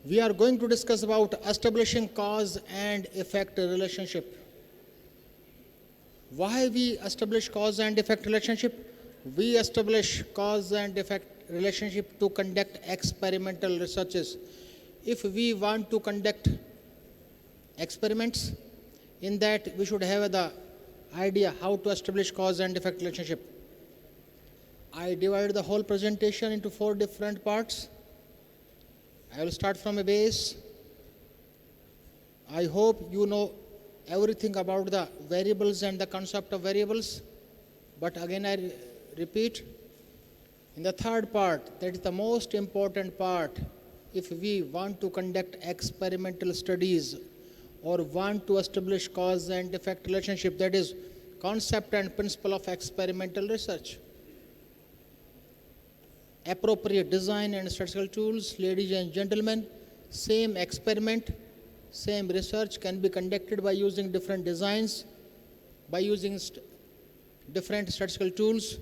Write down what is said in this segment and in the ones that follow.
We are going to discuss about establishing cause and effect relationship. Why we establish cause and effect relationship? We establish cause and effect relationship to conduct experimental researches. If we want to conduct experiments, in that we should have the idea how to establish cause and effect relationship. I divided the whole presentation into 4 different parts. I will start from a base. I hope you know everything about the variables and the concept of variables. But again I repeat, in the third part, that is the most important part, if we want to conduct experimental studies or want to establish cause and effect relationship, that is concept and principle of experimental research. Appropriate design and statistical tools. Ladies and gentlemen, same experiment, same research can be conducted by using different designs, by using different statistical tools.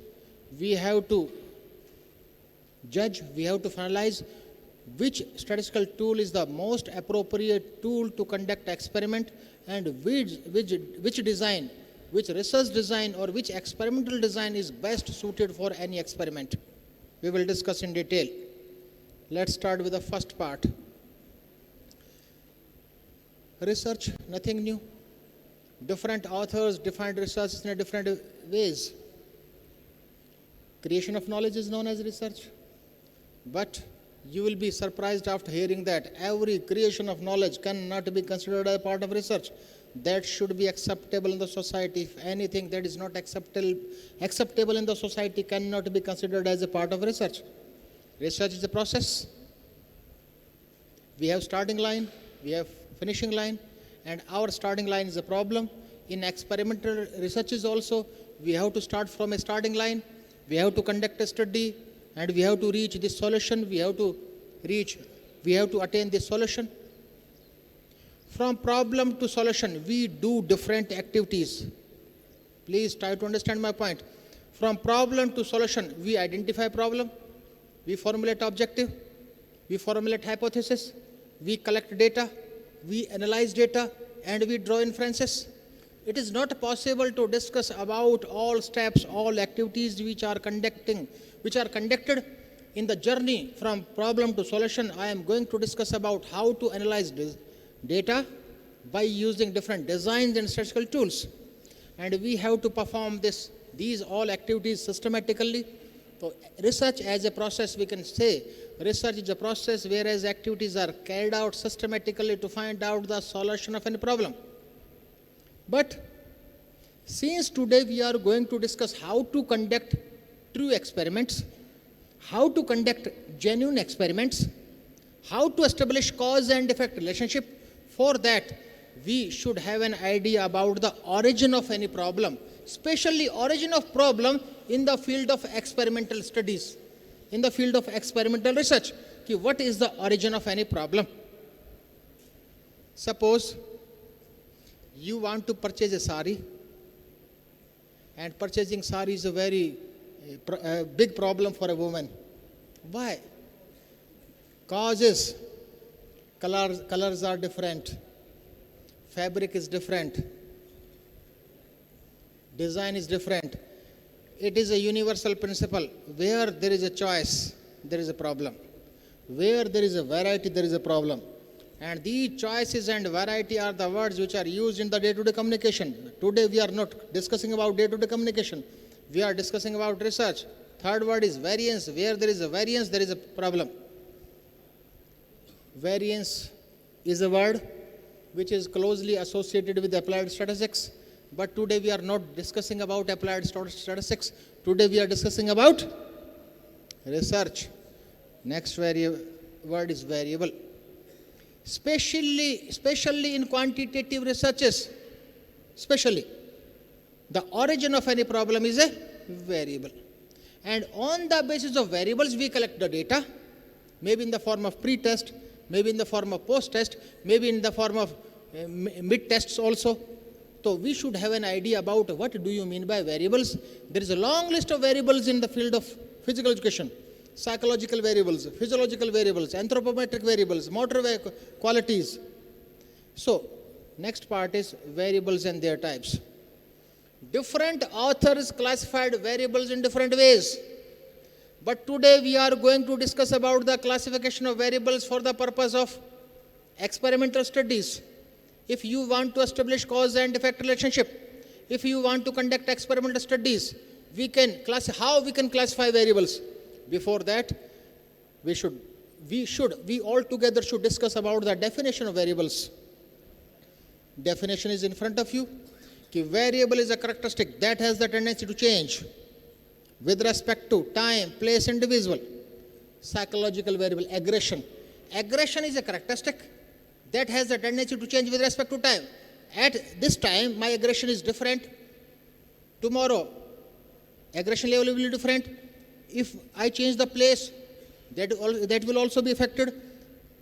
We have to judge, we have to finalize which statistical tool is the most appropriate tool to conduct experiment, and which design, which research design or which experimental design is best suited for any experiment. We will discuss in detail. Let's start with the first part. Research, nothing new. Different authors defined research in different ways. Creation of knowledge is known as research. But you will be surprised after hearing that every creation of knowledge cannot be considered a part of research. That should be acceptable in the society. If anything that is not acceptable in the society cannot be considered as a part of research. Research is a process. We have starting line, we have finishing line, and our starting line is a problem. In experimental researches also, we have to start from a starting line, we have to conduct a study, and we have to reach this solution, we have to attain this solution. From problem to solution, we do different activities. Please try to understand my point. From problem to solution, we identify problem, we formulate objective, we formulate hypothesis, we collect data, we analyze data, and we draw inferences. It is not possible to discuss about all steps, all activities which are conducted in the journey from problem to solution. I am going to discuss about how to analyze data by using different designs and statistical tools. And we have to perform these all activities systematically. So research as a process, we can say, research is a process whereas activities are carried out systematically to find out the solution of any problem. But since today we are going to discuss how to conduct true experiments, how to conduct genuine experiments, how to establish cause and effect relationship, for that we should have an idea about the origin of any problem, especially origin of problem in the field of experimental studies, in the field of experimental research. What is the origin of any problem? Suppose you want to purchase a sari, and purchasing sari is a very big problem for a woman. Why? Causes, colors are different, fabric is different, design is different. It is a universal principle. Where there is a choice, there is a problem. Where there is a variety, there is a problem. And these choices and variety are the words which are used in the day-to-day communication. Today we are not discussing about day-to-day communication. We are discussing about research. Third word is variance. Where there is a variance, there is a problem. Variance is a word which is closely associated with applied statistics. But today we are not discussing about applied statistics. Today we are discussing about research. Next word is variable. Especially in quantitative researches, the origin of any problem is a variable. And on the basis of variables, we collect the data, maybe in the form of pre-test, maybe in the form of post-test, maybe in the form of mid-tests also. So we should have an idea about what do you mean by variables. There is a long list of variables in the field of physical education. psychological variables, physiological variables, anthropometric variables, motor qualities. So, next part is variables and their types. Different authors classified variables in different ways. But today we are going to discuss about the classification of variables for the purpose of experimental studies. If you want to establish cause and effect relationship, if you want to conduct experimental studies, how we can classify variables. Before that, we all together should discuss about the definition of variables. Definition is in front of you. Variable is a characteristic that has the tendency to change with respect to time, place, and individual. Psychological variable, aggression. Aggression is a characteristic that has the tendency to change with respect to time. At this time, my aggression is different. Tomorrow, aggression level will be different. If I change the place, that will also be affected.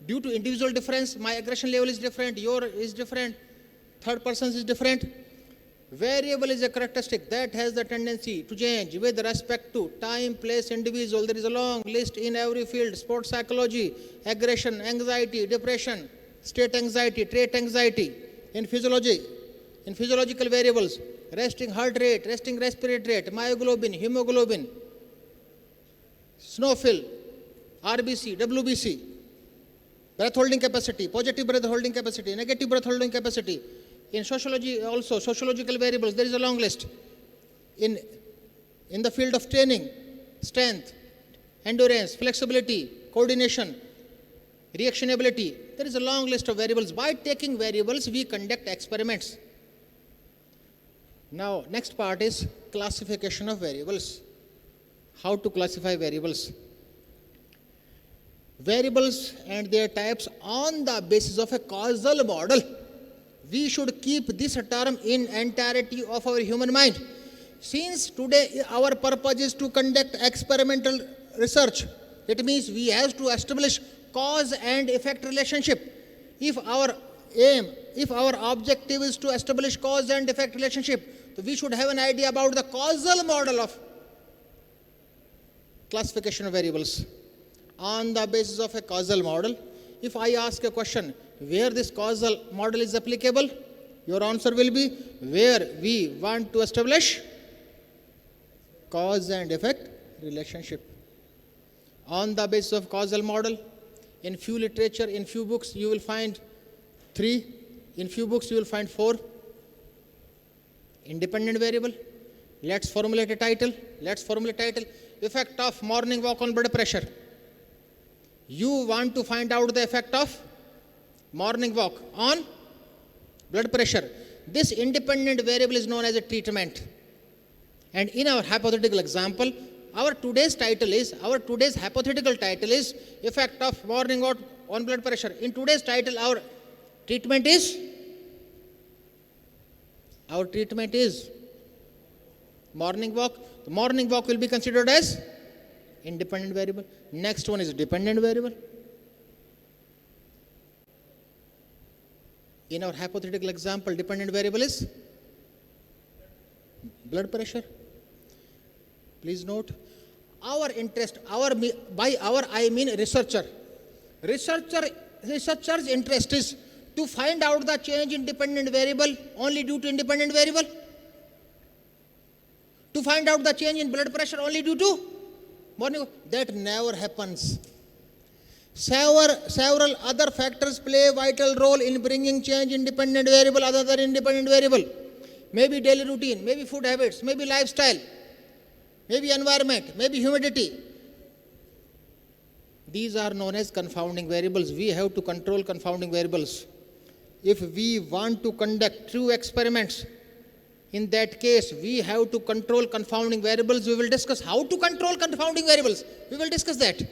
Due to individual difference, my aggression level is different, your is different, third person is different. Variable is a characteristic that has the tendency to change with respect to time, place, individual. There is a long list in every field: sports psychology, aggression, anxiety, depression, state anxiety, trait anxiety. In physiology, in physiological variables: resting heart rate, resting respiratory rate, myoglobin, hemoglobin, snowfill, RBC, WBC, breath holding capacity, positive breath holding capacity, negative breath holding capacity. In sociology also, sociological variables, there is a long list. In the field of training, strength, endurance, flexibility, coordination, reactionability, there is a long list of variables. By taking variables, we conduct experiments. Now, next part is classification of variables. How to classify variables? Variables and their types on the basis of a causal model. We should keep this term in entirety of our human mind. Since today our purpose is to conduct experimental research, it means we have to establish cause and effect relationship. If our objective is to establish cause and effect relationship, so we should have an idea about the causal model of classification of variables. On the basis of a causal model, if I ask a question, where this causal model is applicable, your answer will be where we want to establish cause and effect relationship. On the basis of causal model, in few literature, in few books, you will find 3. In few books, you will find 4. Independent variable. Let's formulate a title. Effect of morning walk on blood pressure. You want to find out the effect of morning walk on blood pressure. This independent variable is known as a treatment. And in our hypothetical example, our today's hypothetical title is effect of morning walk on blood pressure. In today's title, our treatment is morning walk. The morning walk will be considered as independent variable. Next one is dependent variable. In our hypothetical example, dependent variable is blood pressure. Please note, our interest, by our I mean researcher. Researcher's interest is to find out the change in dependent variable only due to independent variable. To find out the change in blood pressure only due to morning. That never happens. Several other factors play a vital role in bringing change in dependent variable other than independent variable. Maybe daily routine, maybe food habits, maybe lifestyle, maybe environment, maybe humidity. These are known as confounding variables. We have to control confounding variables. If we want to conduct true experiments, in that case, we have to control confounding variables. We will discuss how to control confounding variables. We will discuss that.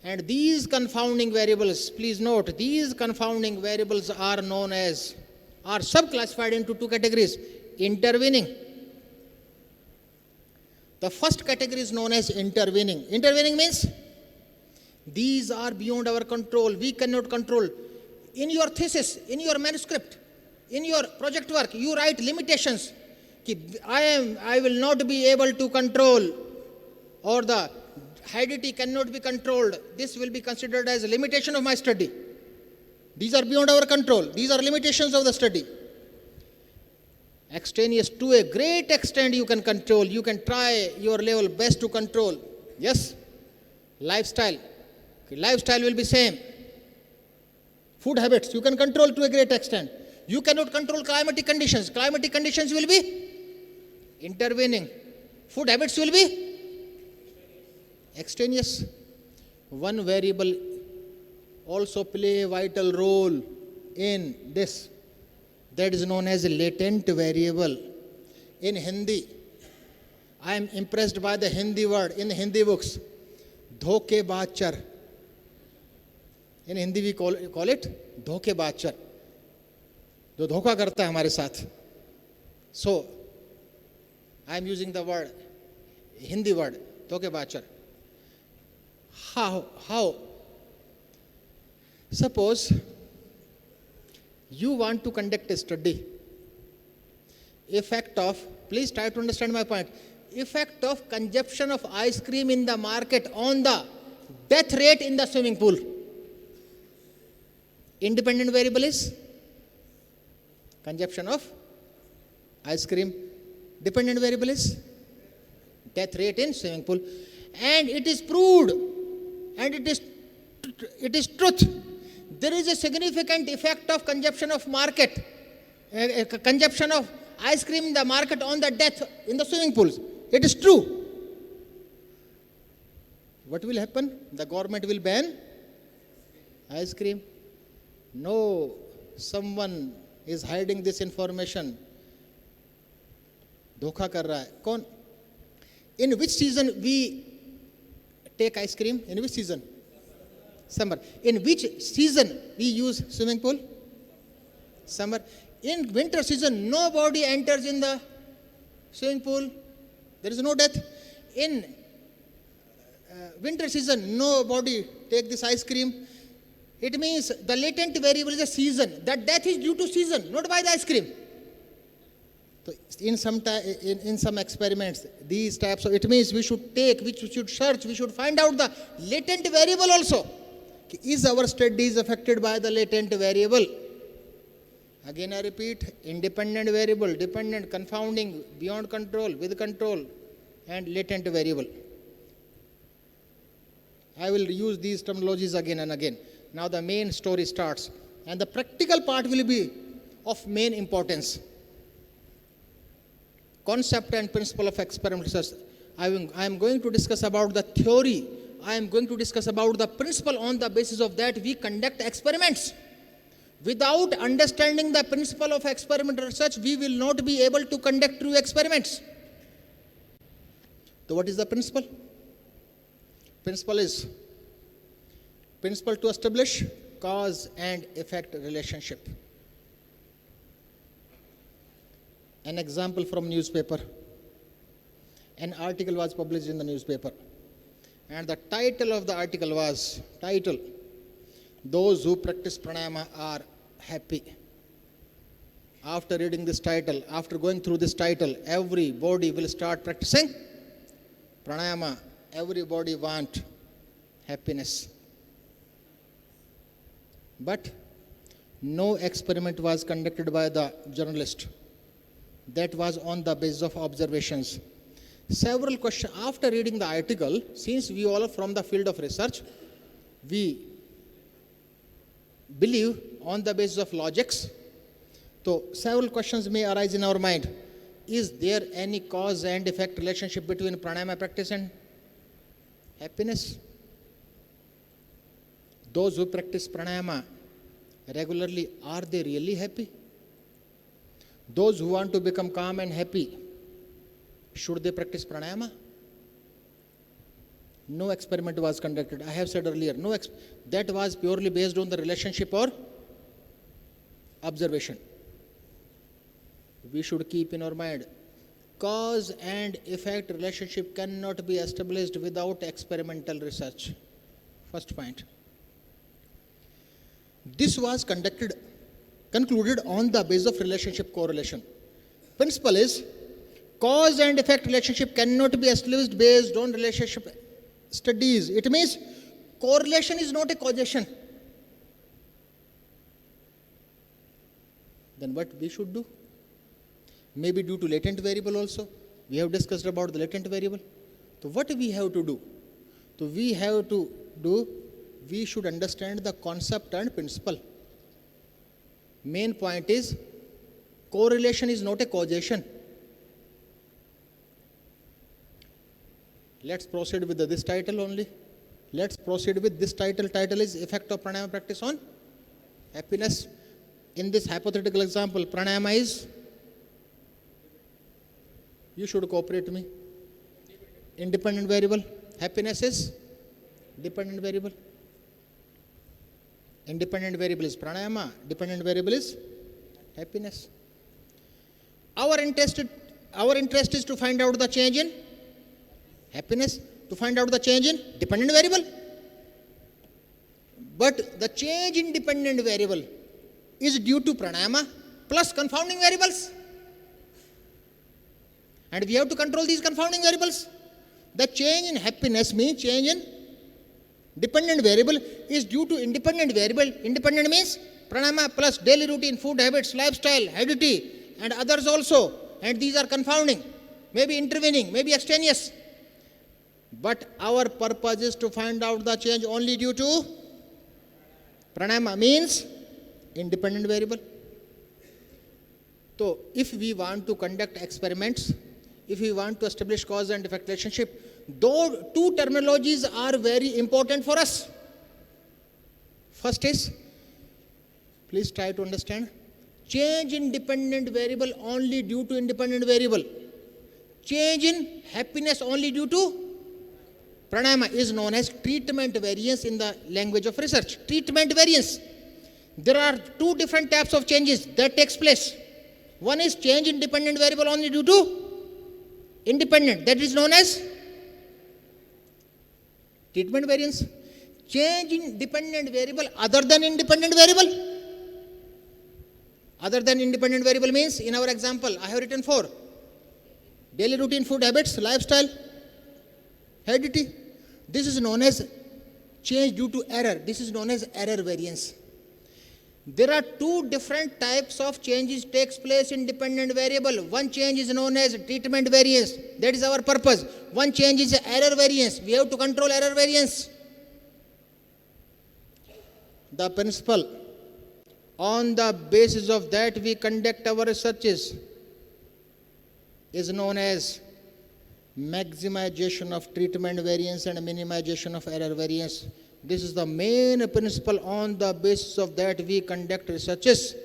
And these confounding variables, please note, these confounding variables are subclassified into 2 categories. Intervening. The first category is known as intervening. Intervening means these are beyond our control. We cannot control. In your thesis, in your manuscript, in your project work, you write limitations. I will not be able to control, or the Acidity cannot be controlled. This will be considered as a limitation of my study. These are beyond our control. These are limitations of the study. Extraneous, to a great extent you can control. You can try your level best to control. Yes. Lifestyle. Lifestyle will be same. Food habits, you can control to a great extent. You cannot control climatic conditions. Climatic conditions will be intervening. Food habits will be extraneous. One variable also play a vital role in this. That is known as a latent variable. In Hindi, I am impressed by the Hindi word in Hindi books. धोखेबाज. In Hindi we call it धोखेबाज. जो धोखा करता है हमारे साथ. So, I am using the word, Hindi word, धोखेबाज. How? Suppose you want to conduct a study. Effect of, please try to understand my point. Effect of consumption of ice cream in the market on the death rate in the swimming pool. Independent variable is consumption of ice cream. Dependent variable is death rate in swimming pool. And it is proved, and it is truth. There is a significant effect of consumption of consumption of ice cream in the market on the death in the swimming pools. It is true. What will happen? The government will ban ice cream. No, someone is hiding this information. धोखा कर रहा है. कौन? In which season we take ice cream? In which season? Summer. In which season we use swimming pool? Summer. In winter season, nobody enters in the swimming pool. There is no death. In winter season, nobody take this ice cream. It means the latent variable is a season. That death is due to season, not by the ice cream. So in some experiments, these types of, it means we should search, we should find out the latent variable also. Is our studies affected by the latent variable? Again I repeat, independent variable, dependent, confounding, beyond control, with control, and latent variable. I will use these terminologies again and again. Now the main story starts, and the practical part will be of main importance. Concept and principle of experimental research. I am going to discuss about the theory. I am going to discuss about the principle. On the basis of that, we conduct experiments. Without understanding the principle of experimental research, we will not be able to conduct true experiments. So what is the principle? Principle to establish cause and effect relationship. An example from newspaper. An article was published in the newspaper. And the title of the article was, those who practice pranayama are happy. After reading this title, after going through this title, everybody will start practicing pranayama. Everybody want happiness. But no experiment was conducted by the journalist. That was on the basis of observations. Several questions. After reading the article, since we all are from the field of research, we believe on the basis of logics. So several questions may arise in our mind. Is there any cause and effect relationship between pranayama practice and happiness? Those who practice pranayama regularly, are they really happy? Those who want to become calm and happy, should they practice pranayama? No experiment was conducted. I have said earlier, that was purely based on the relationship or observation. We should keep in our mind, cause and effect relationship cannot be established without experimental research. First point. This was concluded on the basis of relationship correlation. Principle is, cause and effect relationship cannot be established based on relationship studies. It means correlation is not a causation. Then what we should do? Maybe due to latent variable also. We have discussed about the latent variable. So what we have to do? So we should understand the concept and principle. Main point is correlation is not a causation. Let's proceed with this title only. Let's proceed with this title. Title is Effect of Pranayama Practice on Happiness. In this hypothetical example, pranayama is, you should cooperate me, independent variable. Happiness is dependent variable. Independent variable is pranayama, dependent variable is happiness. Our interest is to find out the change in happiness, to find out the change in dependent variable. But the change in dependent variable is due to pranayama plus confounding variables. And we have to control these confounding variables. The change in happiness means change in dependent variable is due to independent variable. Independent means pranayama plus daily routine, food habits, lifestyle, heredity, and others also. And these are confounding, maybe intervening, maybe extraneous. But our purpose is to find out the change only due to pranayama means independent variable. So, if we want to conduct experiments, if we want to establish cause and effect relationship, though two terminologies are very important for us. First is, please try to understand, change in dependent variable only due to independent variable. Change in happiness only due to pranayama is known as treatment variance in the language of research. Treatment variance. There are two different types of changes that takes place. One is change in dependent variable only due to independent. That is known as treatment variance. Change in dependent variable other than independent variable. Other than independent variable means, in our example, I have written 4. Daily routine, food habits, lifestyle, heredity. This is known as change due to error. This is known as error variance. There are two different types of changes takes place in dependent variable. One change is known as treatment variance. That is our purpose. One change is error variance. We have to control error variance. The principle on the basis of that we conduct our researches is known as maximization of treatment variance and minimization of error variance. This is the main principle on the basis of that we conduct researches.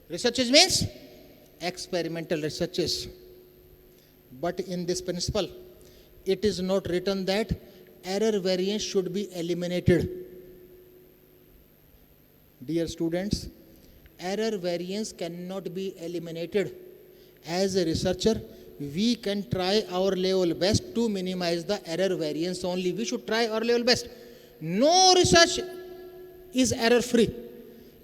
Researches means experimental researches. But in this principle, it is not written that error variance should be eliminated. Dear students, error variance cannot be eliminated. As a researcher, we can try our level best to minimize the error variance only. We should try our level best. No research is error-free.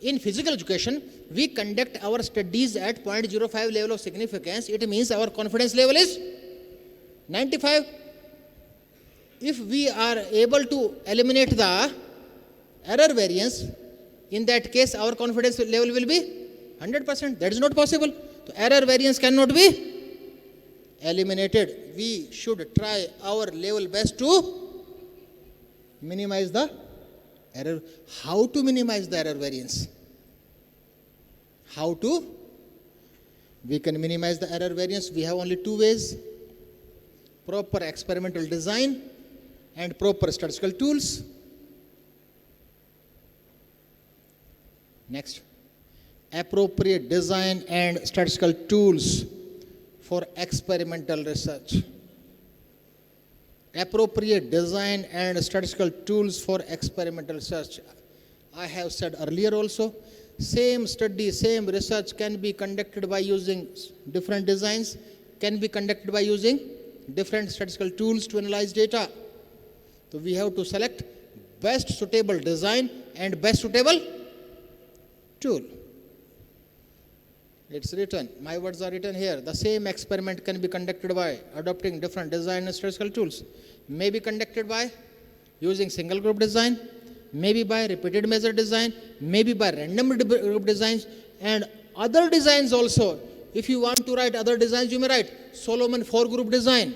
In physical education, we conduct our studies at 0.05 level of significance. It means our confidence level is 95. If we are able to eliminate the error variance, in that case, our confidence level will be 100%. That is not possible. So, error variance cannot be eliminated. We should try our level best to minimize the error. How to minimize the error variance? How to? We can minimize the error variance. We have only two ways: proper experimental design and proper statistical tools. Next, appropriate design and statistical tools for experimental research. Appropriate design and statistical tools for experimental research. I have said earlier also, same study, same research can be conducted by using different designs, can be conducted by using different statistical tools to analyze data. So we have to select best suitable design and best suitable tool. It's written, my words are written here. The same experiment can be conducted by adopting different design and statistical tools. May be conducted by using single group design, maybe by repeated measure design, maybe by random group designs, and other designs also. If you want to write other designs, you may write Solomon 4-group design,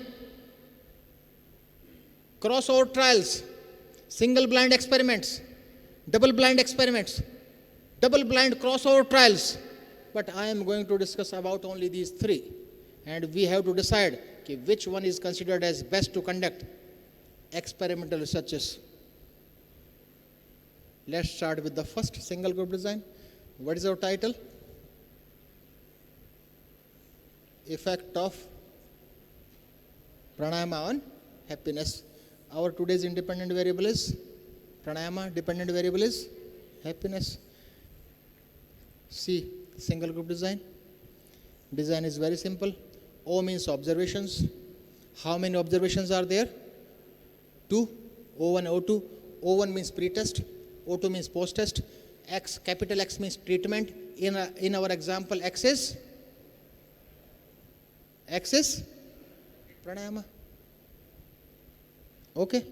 crossover trials, single blind experiments, double blind experiments, double blind crossover trials. But I am going to discuss about only these 3. And we have to decide which one is considered as best to conduct experimental researches. Let's start with the first single group design. What is our title? Effect of pranayama on happiness. Our today's independent variable is pranayama, dependent variable is happiness. See, single group design. Design is very simple. O means observations. How many observations are there? 2. O1, O2. O1 means pre-test. O2 means post-test. X, capital X means treatment. In our example, X is pranayama. Okay.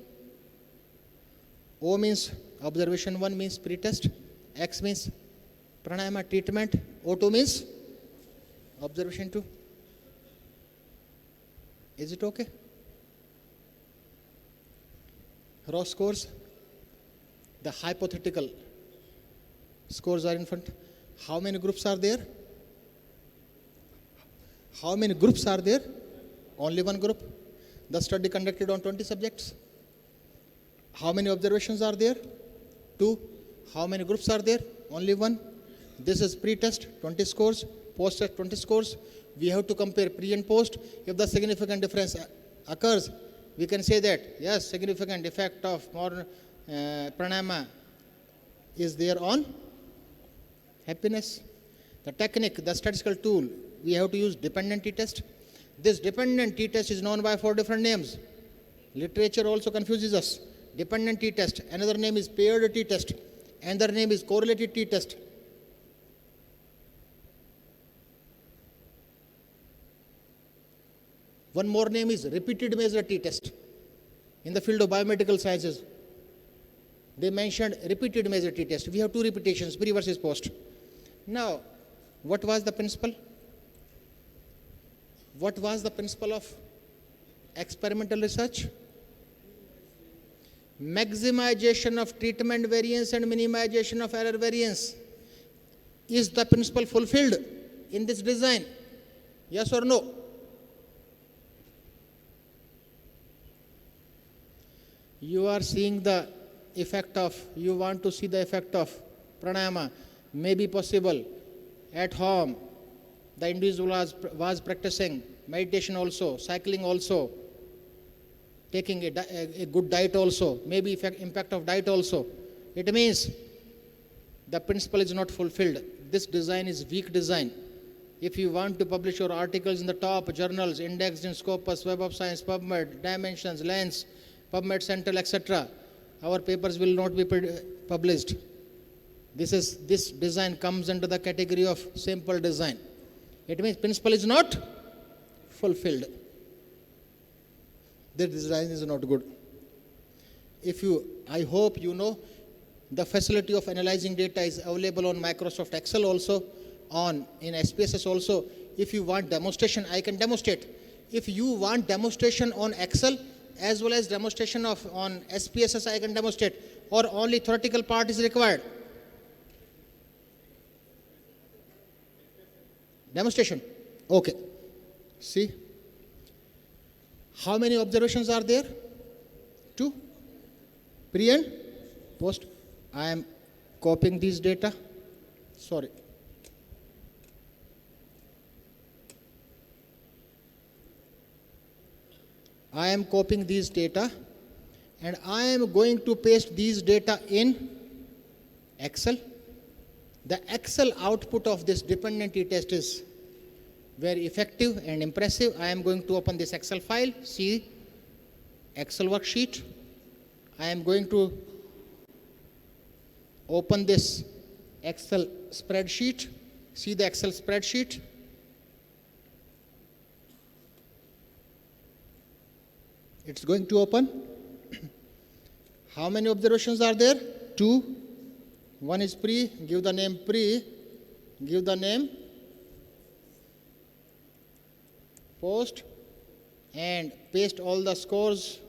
O means observation 1 means pre-test. X means pranayama treatment. O2 means observation 2. Is it okay? Raw scores. The hypothetical scores are in front. How many groups are there? How many groups are there? Only one group. The study conducted on 20 subjects. How many observations are there? 2. How many groups are there? Only one. This is pre-test, 20 scores. Post-test, 20 scores. We have to compare pre and post. If the significant difference occurs, we can say that, yes, significant effect of modern pranayama is there on happiness. The technique, the statistical tool, we have to use dependent t-test. This dependent t-test is known by 4 different names. Literature also confuses us. Dependent t-test, another name is paired t-test, another name is correlated t-test. One more name is repeated measure t-test. In the field of biomedical sciences, they mentioned repeated measure t-test. We have 2 repetitions, pre versus post. Now, what was the principle? What was the principle of experimental research? Maximization of treatment variance and minimization of error variance. Is the principle fulfilled in this design? Yes or no? You are seeing the effect of, you want to see the effect of pranayama. May be possible at home. The individual was practicing meditation also, cycling also, taking a good diet also, maybe impact of diet also. It means the principle is not fulfilled. This design is weak design. If you want to publish your articles in the top journals, indexed in Scopus, Web of Science, PubMed, Dimensions, Lens, PubMed Central, etc., our papers will not be published. This design comes under the category of simple design. It means principle is not fulfilled. The design is not good. I hope you know, the facility of analyzing data is available on Microsoft Excel also, in SPSS also. If you want demonstration, I can demonstrate. If you want demonstration on Excel as well as demonstration on SPSS, I can demonstrate, or only theoretical part is required. Demonstration. Okay. See. How many observations are there? 2. Pre and post. I am copying these data. Sorry. I am copying these data and I am going to paste these data in Excel. The Excel output of this dependent t-test is very effective and impressive. I am going to open this Excel file, see Excel worksheet. I am going to open this Excel spreadsheet, See the Excel spreadsheet. It's going to open. How many observations are there? 2. One is pre. Give the name pre. Give the name post. And paste all the scores.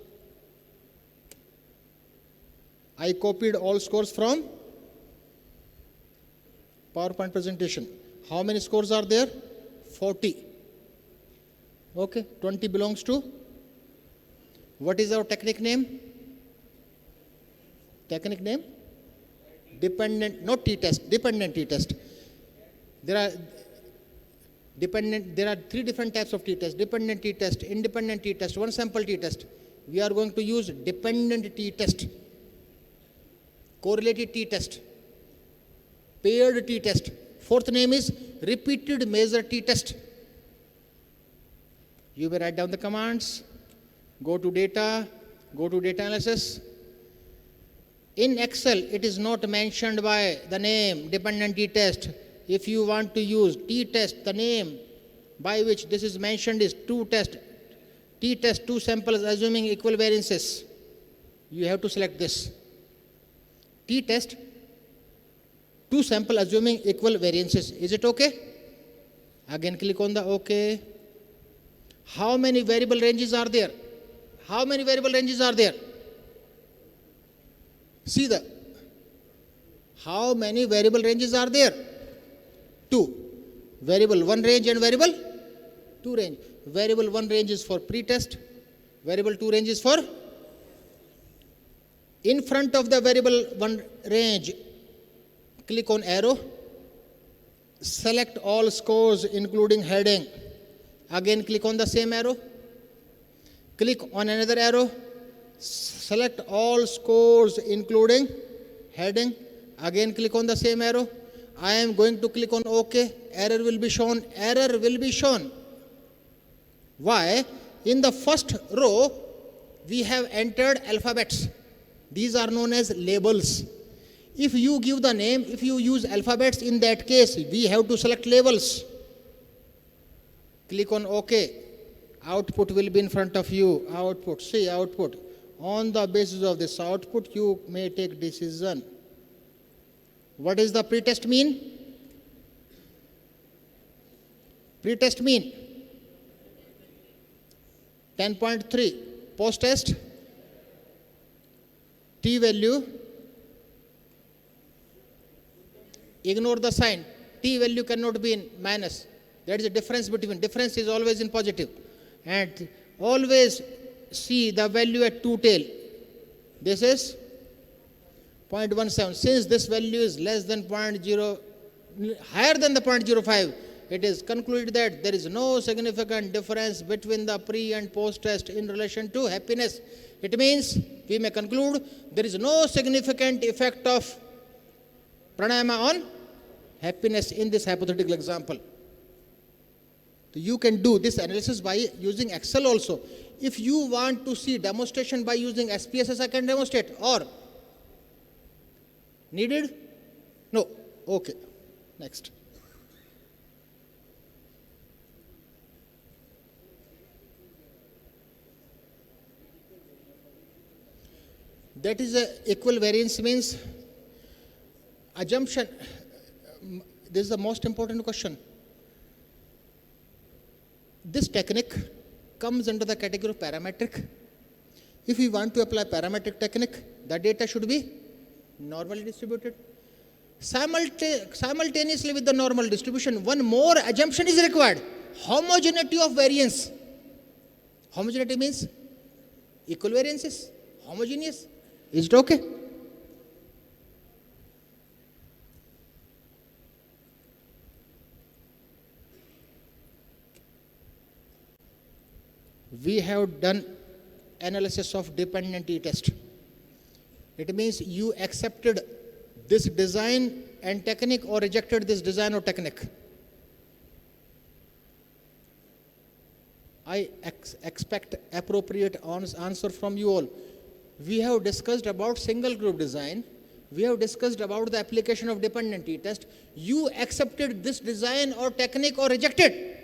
I copied all scores from PowerPoint presentation. How many scores are there? 40. Okay, 20 belongs to. What is our technique name? Technique name? Dependent, not t-test, dependent t-test. There are 3 different types of t-test: dependent t-test, independent t-test, one sample t-test. We are going to use dependent t-test, correlated t-test, paired t-test. Fourth name is repeated measure t-test. You may write down the commands. Go to data analysis. In Excel, it is not mentioned by the name dependent t-test. If you want to use t-test, the name by which this is mentioned is t-test 2 samples assuming equal variances. You have to select this. T-test 2 sample assuming equal variances. Is it okay? Again, click on the OK. How many variable ranges are there? How many variable ranges are there? See how many variable ranges are there? 2. Variable 1 range and variable 2 range. Variable 1 range is for pre-test. Variable 2 range is for. In front of the variable 1 range, click on arrow. Select all scores including heading. Again, click on the same arrow. Click on another arrow. Select all scores including heading. Again, click on the same arrow. I am going to click on OK. Error will be shown. Error will be shown. Why? In the first row, we have entered alphabets. These are known as labels. If you give the name, if you use alphabets, in that case, we have to select labels. Click on OK. Output will be in front of you. Output. See output. On the basis of this output, you may take decision. What is the pretest mean? Pretest mean 10.3. Post-test t value. Ignore the sign. T value cannot be in minus. There is a difference between. Difference is always in positive. And always see the value at 2 tail. This is 0.17. Since this value is less than higher than the 0.05, it is concluded that there is no significant difference between the pre and post test in relation to happiness. It means we may conclude there is no significant effect of pranayama on happiness in this hypothetical example. So you can do this analysis by using Excel also. If you want to see demonstration by using SPSS, I can demonstrate. Or needed? No. Okay. Next. That is a equal variance means assumption. This is the most important question. This technique comes under the category of parametric. If we want to apply parametric technique, the data should be normally distributed. Simultaneously with the normal distribution, one more assumption is required. Homogeneity of variance. Homogeneity means equal variances. Homogeneous. Is it okay? We have done analysis of dependent t-test. It means you accepted this design and technique or rejected this design or technique. I expect appropriate answer from you all. We have discussed about single group design. We have discussed about the application of dependent t-test. You accepted this design or technique or rejected?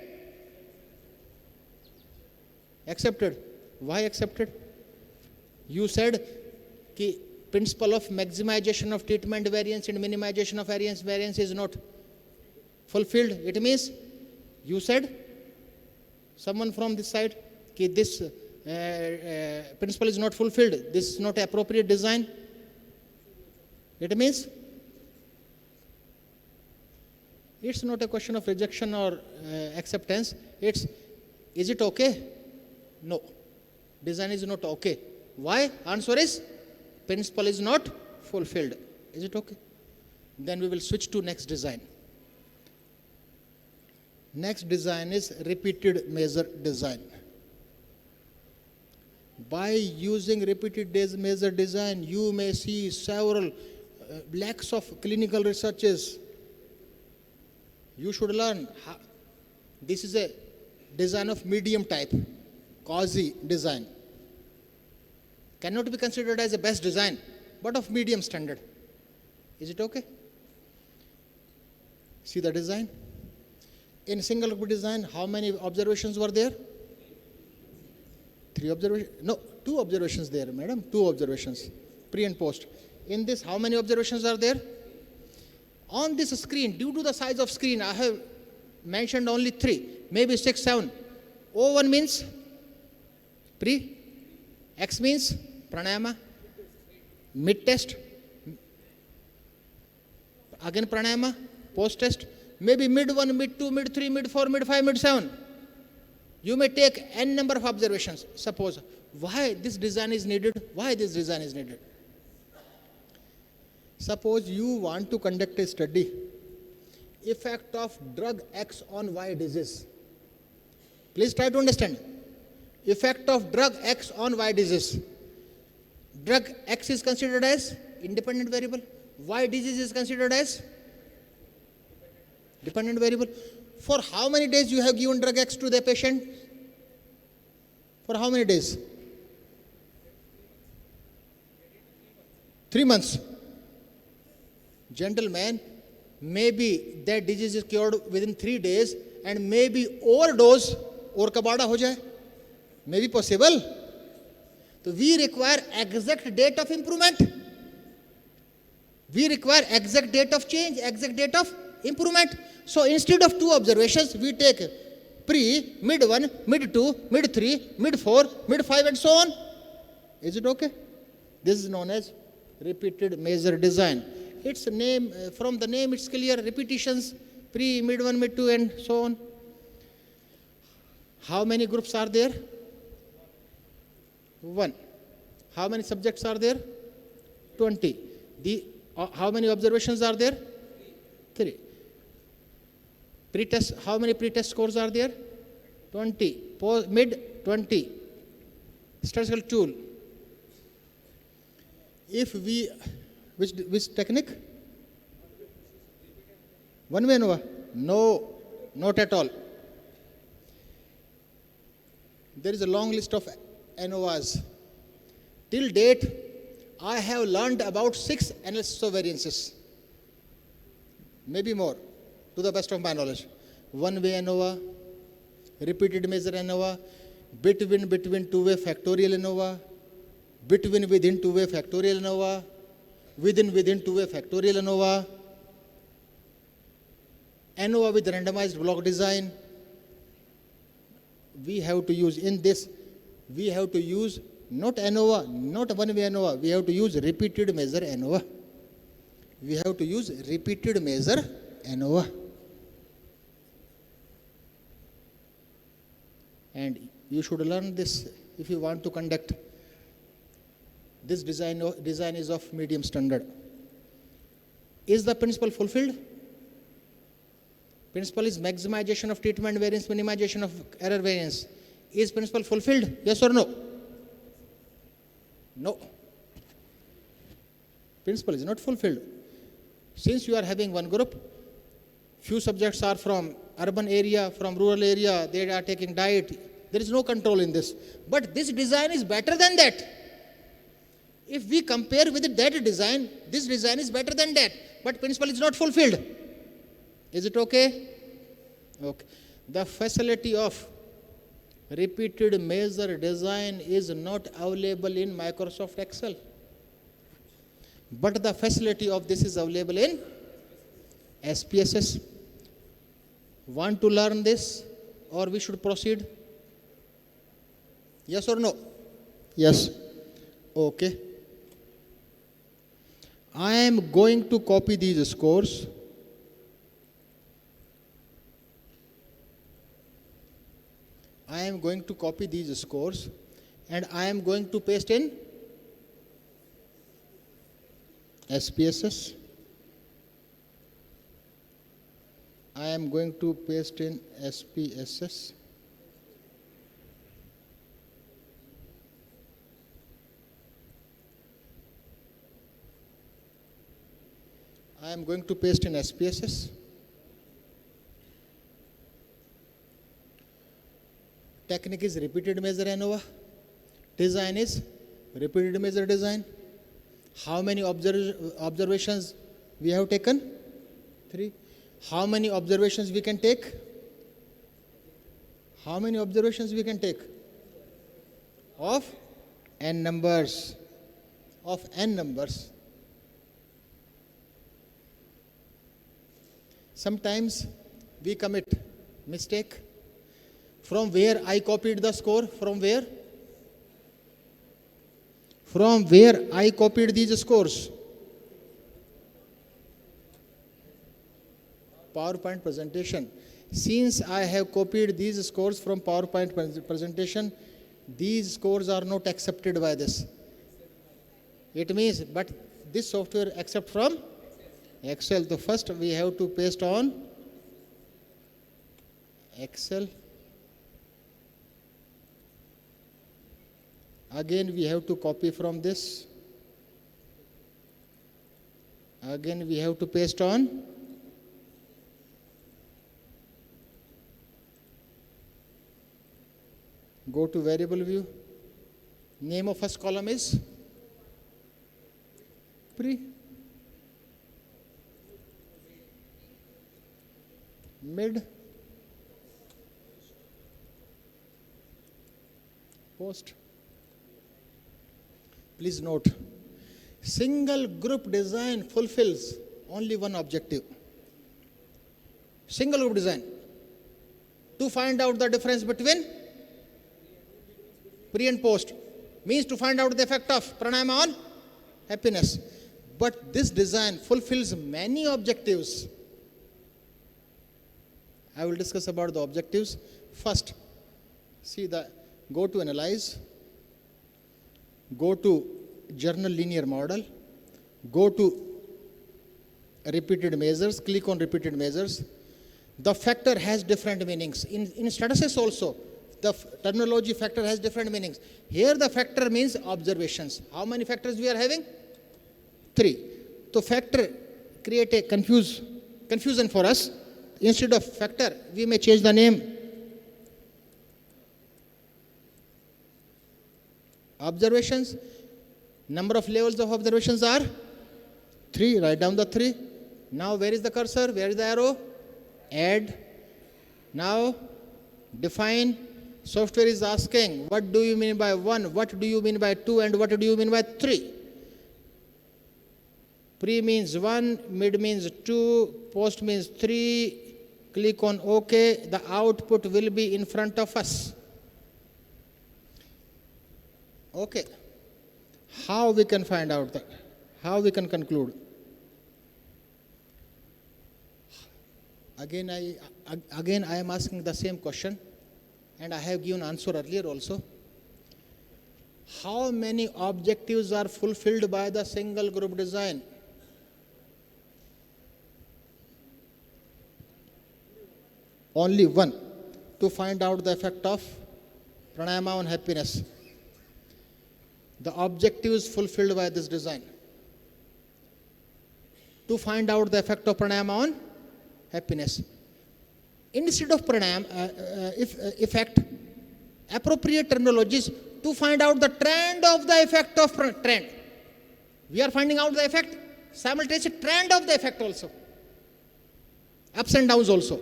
Accepted. Why accepted? You said कि principle of maximization of treatment variance and minimization of variance is not fulfilled. It means you said, someone from this side, कि this principle is not fulfilled, this is not appropriate design. It means it's not a question of rejection or acceptance. It's, is it okay? No. Design is not okay. Why? Answer is, principle is not fulfilled. Is it okay? Then we will switch to next design. Next design is repeated measure design. By using repeated measure design, you may see several lakhs of clinical researches. You should learn. This is a design of medium type, quasi design. Cannot be considered as a best design, but of medium standard. Is it okay? See the design. In single group design, how many observations were there? 3 observations? No, 2 observations there, madam. 2 observations, pre and post. In this, how many observations are there? On this screen, due to the size of screen, I have mentioned only 3, maybe 6, 7. O1 means pre, X means pranayama, mid test, again pranayama, post test, maybe mid 1, mid 2, mid 3, mid 4, mid 5, mid 7. You may take n number of observations. Suppose, why this design is needed? Why this design is needed? Suppose you want to conduct a study, effect of drug X on Y disease. Please try to understand. Effect of drug X on Y disease. Drug X is considered as independent variable. Y disease is considered as dependent variable. For how many days you have given drug X to the patient? For how many days? 3 months. Gentlemen, maybe that disease is cured within 3 days and maybe overdose और कबाड़ा हो जाए. May be possible. So we require exact date of improvement. We require exact date of change, exact date of improvement. So instead of 2 observations, we take pre, mid 1, mid 2, mid 3, mid 4, mid 5 and so on. Is it okay? This is known as repeated measure design. Its name, from the name it's clear, repetitions, pre, mid 1, mid 2 and so on. How many groups are there? 1. How many subjects are there? 20. How many observations are there? 3. Pre-test, how many pre-test scores are there? 20. Mid, 20. Statistical tool. If we, which technique? One way ANOVA? No, not at all. There is a long list of ANOVAs. Till date, I have learned about 6 analysis of variances. Maybe more, to the best of my knowledge. One-way ANOVA, repeated measure ANOVA, between two-way factorial ANOVA, within two-way factorial ANOVA, within two-way factorial ANOVA, ANOVA with randomized block design. We have to use in this, we have to use not ANOVA, not one-way ANOVA, we have to use repeated measure ANOVA. We have to use repeated measure ANOVA. And you should learn this if you want to conduct. This design is of medium standard. Is the principle fulfilled? Principle is maximization of treatment variance, minimization of error variance. Is principle fulfilled? Yes or no? No. Principle is not fulfilled. Since you are having one group, few subjects are from urban area, from rural area, they are taking diet. There is no control in this. But this design is better than that. If we compare with that design, this design is better than that, but principle is not fulfilled. Is it okay? Okay. The facility of repeated measure design is not available in Microsoft Excel. But the facility of this is available in SPSS. Want to learn this, or we should proceed? Yes or no? Yes. Okay. I am going to copy these scores. I am going to copy these scores and I am going to paste in SPSS. I am going to paste in SPSS. I am going to paste in SPSS. Technique is repeated measure ANOVA. Design is repeated measure design. How many observations we have taken? 3. How many observations we can take? How many observations we can take? Of n numbers. Of n numbers. Sometimes we commit mistake. From where I copied the score? From where? From where I copied these scores? PowerPoint presentation. Since I have copied these scores from PowerPoint presentation, these scores are not accepted by this. It means, but this software accept from Excel. So first we have to paste on Excel. Again we have to copy from this. Again we have to paste on. Go to variable view. Name of first column is pre. Mid. Post. Please note, single group design fulfills only one objective. Single group design. To find out the difference between pre and post means to find out the effect of pranayama on happiness. But this design fulfills many objectives. I will discuss about the objectives. First, go to analyze. Go to journal linear model, go to repeated measures, click on repeated measures. The factor has different meanings. In statistics also, the terminology factor has different meanings. Here the factor means observations. How many factors we are having? 3. So factor create a confusion for us. Instead of factor, we may change the name. Observations, number of levels of observations are 3. Write down the 3. Now where is the cursor? Where is the arrow? Add. Now define. Software is asking, what do you mean by 1? What do you mean by 2? And what do you mean by 3? Pre means 1, mid means 2, post means 3. Click on OK. The output will be in front of us. Okay. How we can find out that? How we can conclude? Again I am asking the same question, and I have given answer earlier also. How many objectives are fulfilled by the single group design? Only one. To find out the effect of pranayama on happiness. The objective is fulfilled by this design. To find out the effect of pranayama on happiness. Instead of pranayama, effect, appropriate terminologies to find out the trend of the effect of trend. We are finding out the effect, simultaneous trend of the effect also. Ups and downs also.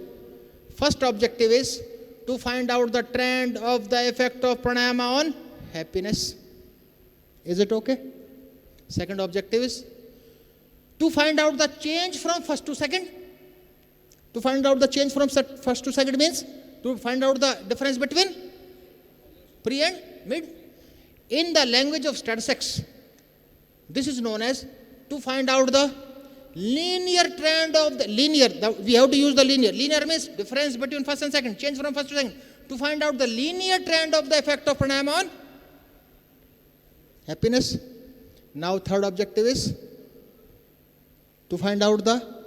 First objective is to find out the trend of the effect of pranayama on happiness. Is it okay? Second objective is to find out the change from first to second. To find out the change from first to second means to find out the difference between pre and mid. In the language of statistics, this is known as to find out the linear trend of the linear. We have to use the linear. Linear means difference between first and second, change from first to second. To find out the linear trend of the effect of pranayama on happiness. Now third objective is to find out the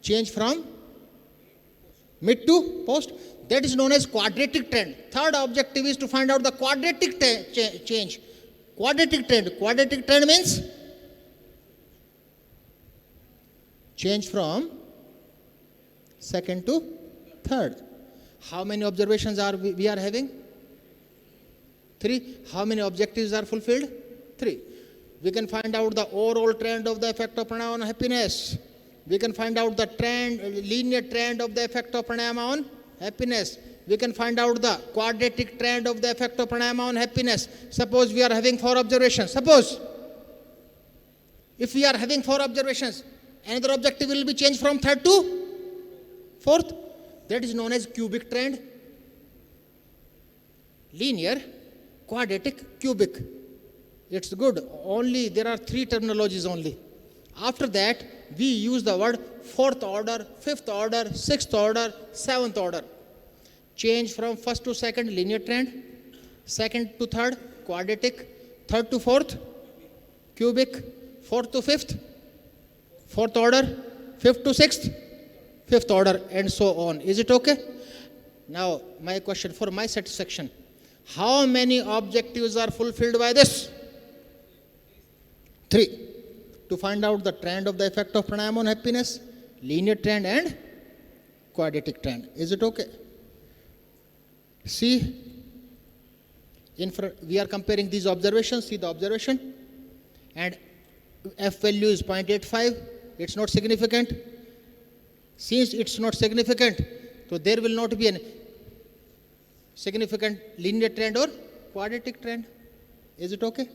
change from mid to post. That is known as quadratic trend. Third objective is to find out the quadratic change. Quadratic trend. Quadratic trend means change from second to third. How many observations are we are having? 3. How many objectives are fulfilled? 3. We can find out the overall trend of the effect of pranayama on happiness. We can find out the trend, linear trend of the effect of pranayama on happiness. We can find out the quadratic trend of the effect of pranayama on happiness. Suppose we are having 4 observations. Suppose if we are having 4 observations, another objective will be changed from third to fourth. That is known as cubic trend. Linear, quadratic, cubic. It's good. Only there are 3 terminologies only. After that, we use the word 4th order, 5th order, 6th order, 7th order. Change from first to second, linear trend. Second to third, quadratic. Third to fourth, cubic. Fourth to fifth, 4th order. Fifth to 6th, 5th order, and so on. Is it okay? Now, my question for my satisfaction. How many objectives are fulfilled by this? 3. To find out the trend of the effect of pranayama on happiness, linear trend and quadratic trend. Is it okay? See, we are comparing these observations. See the observation. And F value is 0.85. It's not significant. Since it's not significant, so there will not be a significant linear trend or quadratic trend. Is it okay?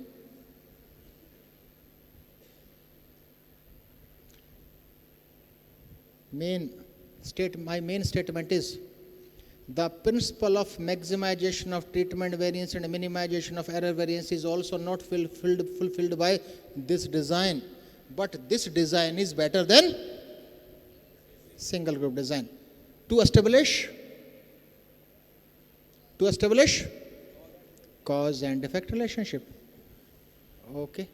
My main statement is the principle of maximization of treatment variance and minimization of error variance is also not fulfilled by this design. But this design is better than single group design. To establish cause and effect relationship. Okay.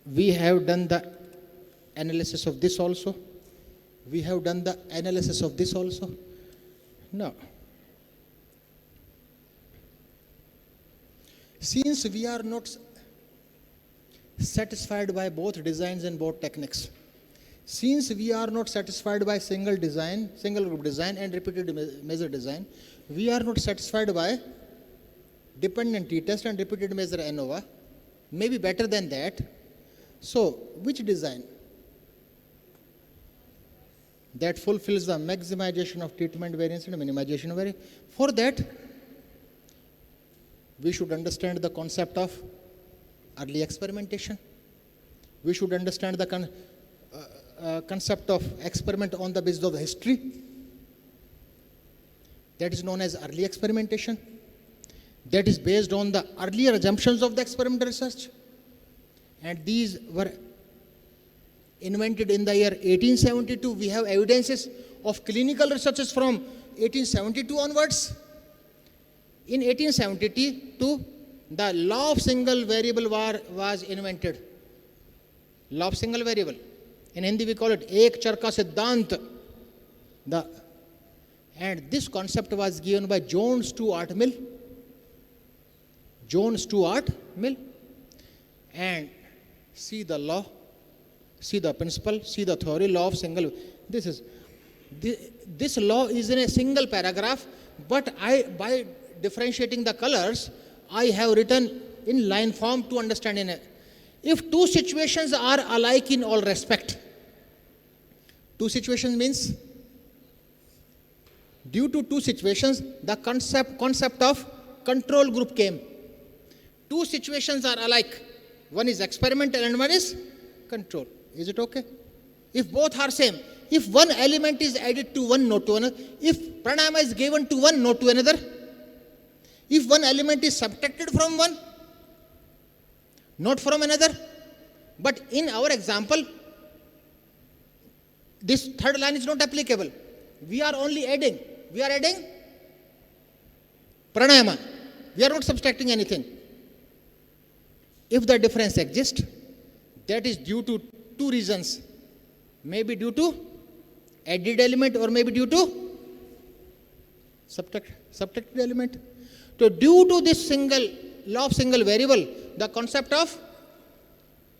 We have done the analysis of this also. We have done the analysis of this also. No. Since we are not satisfied by both designs and both techniques, since we are not satisfied by single group design and repeated measure design, we are not satisfied by dependent t-test and repeated measure ANOVA, maybe better than that. So, which design that fulfills the maximization of treatment variance and minimization of variance? For that, we should understand the concept of early experimentation. We should understand the concept of experiment on the basis of the history. That is known as early experimentation. That is based on the earlier assumptions of the experimental research. And these were invented in the year 1872. We have evidences of clinical researches from 1872 onwards. In 1872, the law of single variable was invented. Law of single variable. In Hindi we call it Ek Char Ka Siddhant. And this concept was given by John Stuart Mill. And see the law, see the principle, see the theory, law of single. This law is in a single paragraph, But by differentiating the colors, I have written in line form to understand in it. If two situations are alike in all respect, two situations means due to two situations, the concept of control group came. Two situations are alike. One is experimental and one is control. Is it okay? If both are same, if one element is added to one, not to another, if pranayama is given to one, not to another, if one element is subtracted from one, not from another, but in our example, this third line is not applicable. We are only adding. We are adding pranayama. We are not subtracting anything. If the difference exists, that is due to two reasons. Maybe due to added element or maybe due to subtracted element. So due to this law of single variable, the concept of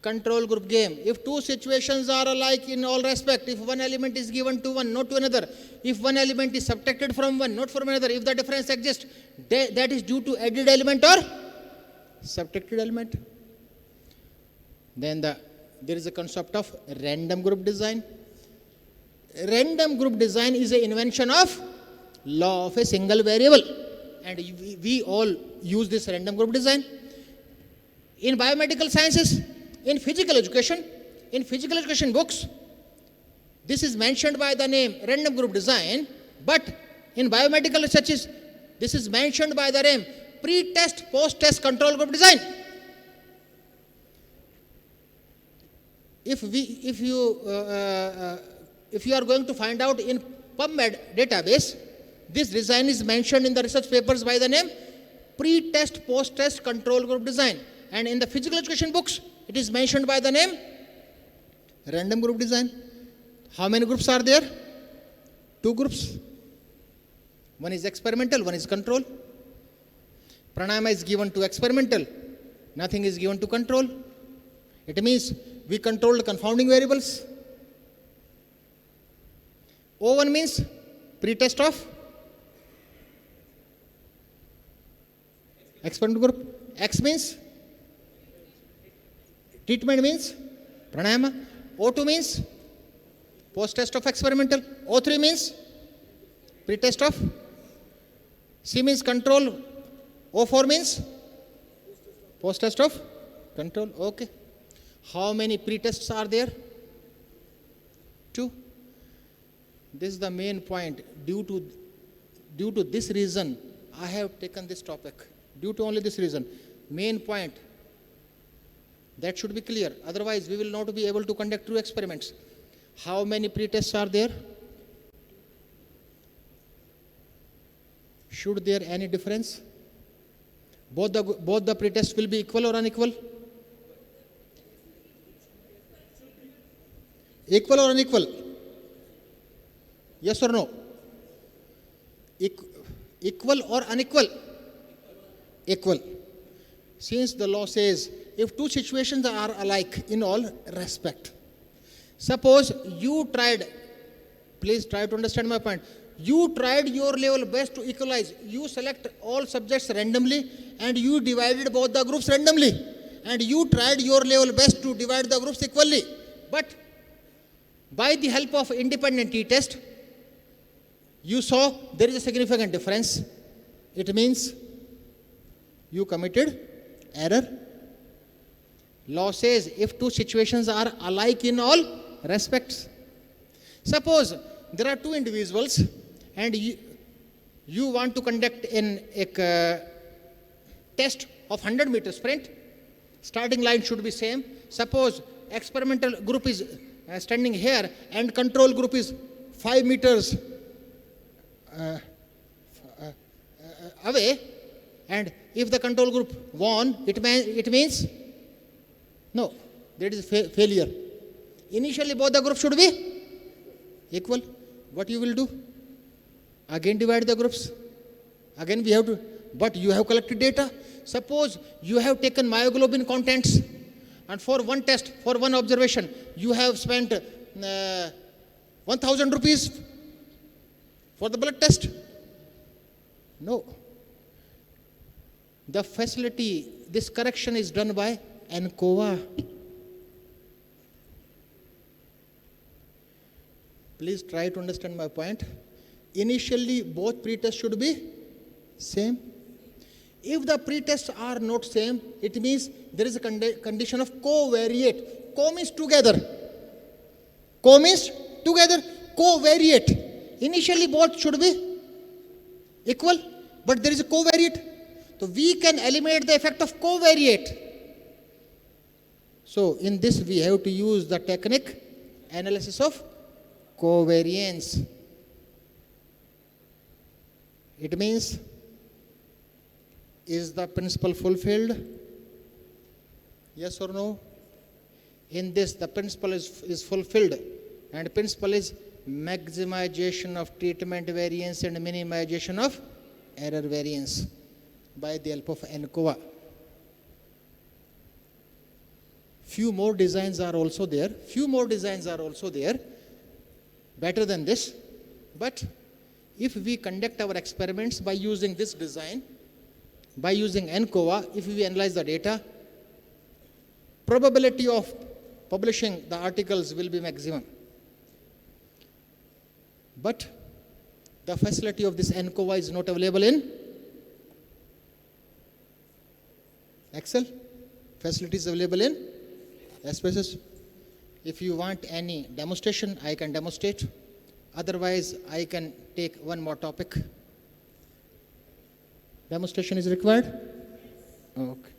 control group game. If two situations are alike in all respect, if one element is given to one, not to another, if one element is subtracted from one, not from another, if the difference exists, that is due to added element or subtracted element. Then there is a concept of random group design. Random group design is an invention of law of a single variable. And we all use this random group design. In biomedical sciences, in physical education books, this is mentioned by the name random group design, but in biomedical researches, this is mentioned by the name pre-test, post-test control group design. If you are going to find out in PubMed database, this design is mentioned in the research papers by the name pre-test, post-test control group design. And in the physical education books, it is mentioned by the name random group design. How many groups are there? Two groups. One is experimental, one is control. Pranayama is given to experimental. Nothing is given to control. It means we control the confounding variables. O1 means pre-test of experimental group. X means treatment means pranayama. O2 means post-test of experimental. O3 means pre-test of. C means control. O4 means post-test of control. Okay. How many pre-tests are there? 2. This is the main point. Due to this reason, I have taken this topic. Due to only this reason. Main point. That should be clear. Otherwise, we will not be able to conduct true experiments. How many pre-tests are there? Should there any difference? Both the pre-tests will be equal or unequal? Equal or unequal? Yes or no? Equal or unequal? Equal. Since the law says if two situations are alike in all respect. Suppose you tried, please try to understand my point. You tried your level best to equalize. You select all subjects randomly and you divided both the groups randomly. And you tried your level best to divide the groups equally. But by the help of independent t-test, you saw there is a significant difference. It means you committed error. Law says if two situations are alike in all respects. Suppose there are two individuals and you want to conduct a test of 100 meter sprint. Starting line should be same. Suppose experimental group is standing here and control group is 5 meters away, and if the control group won, it means no, that is failure. Initially both the groups should be equal. What you will do? Again divide the groups. Again we have to, but you have collected data. Suppose you have taken myoglobin contents and for one test, for one observation, you have spent 1,000 rupees for the blood test. No. The facility, this correction is done by ANCOVA. Please try to understand my point. Initially, both pretests should be same. If the pretests are not same, it means there is a condition of covariate. Co means together. Co means together. Covariate. Initially, both should be equal, but there is a covariate. So we can eliminate the effect of covariate. So in this, we have to use the technique analysis of covariance. It means, is the principle fulfilled? Yes or no? In this, the principle is fulfilled, and principle is maximization of treatment variance and minimization of error variance by the help of ANCOVA. Few more designs are also there. Better than this. But if we conduct our experiments by using this design, by using ANCOVA, if we analyze the data, probability of publishing the articles will be maximum. But the facility of this ANCOVA is not available in Excel. Facility is available in SPSS. If you want any demonstration, I can demonstrate. Otherwise, I can take one more topic. Demonstration is required? Okay.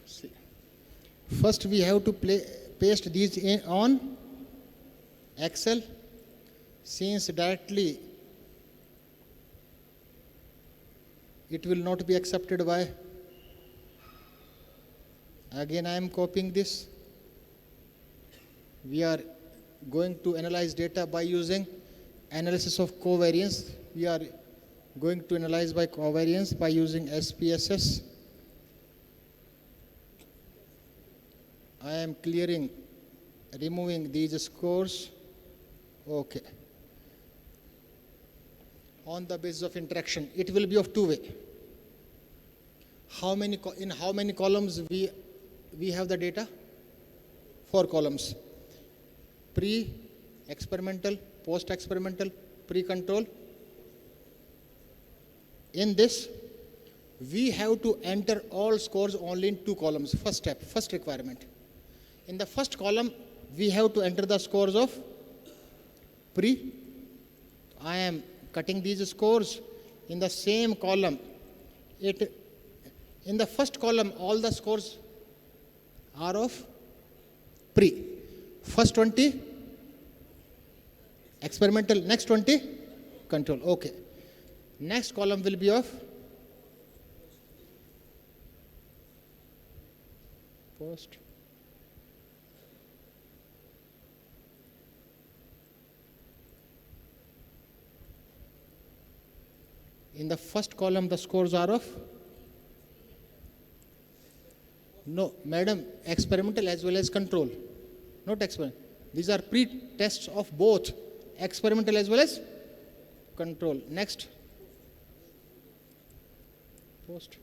See. First, we have to paste these on Excel, since directly it will not be accepted by. Again, I am copying this. We are going to analyze data by using analysis of covariance. We are going to analyze by covariance by using SPSS. I am removing these scores. Okay. On the basis of interaction, it will be of two-way. In how many columns we have the data? 4 columns. Pre-experimental, post-experimental, pre-control. In this, we have to enter all scores only in 2 columns. First step, first requirement. In the first column, we have to enter the scores of pre. I am cutting these scores in the same column. In the first column, all the scores are of pre. First 20 experimental, next 20 control. Okay. Next column will be of post. In the first column, the scores are of? No, madam, experimental as well as control. Not experimental. These are pre-tests of both experimental as well as control. Next. Post.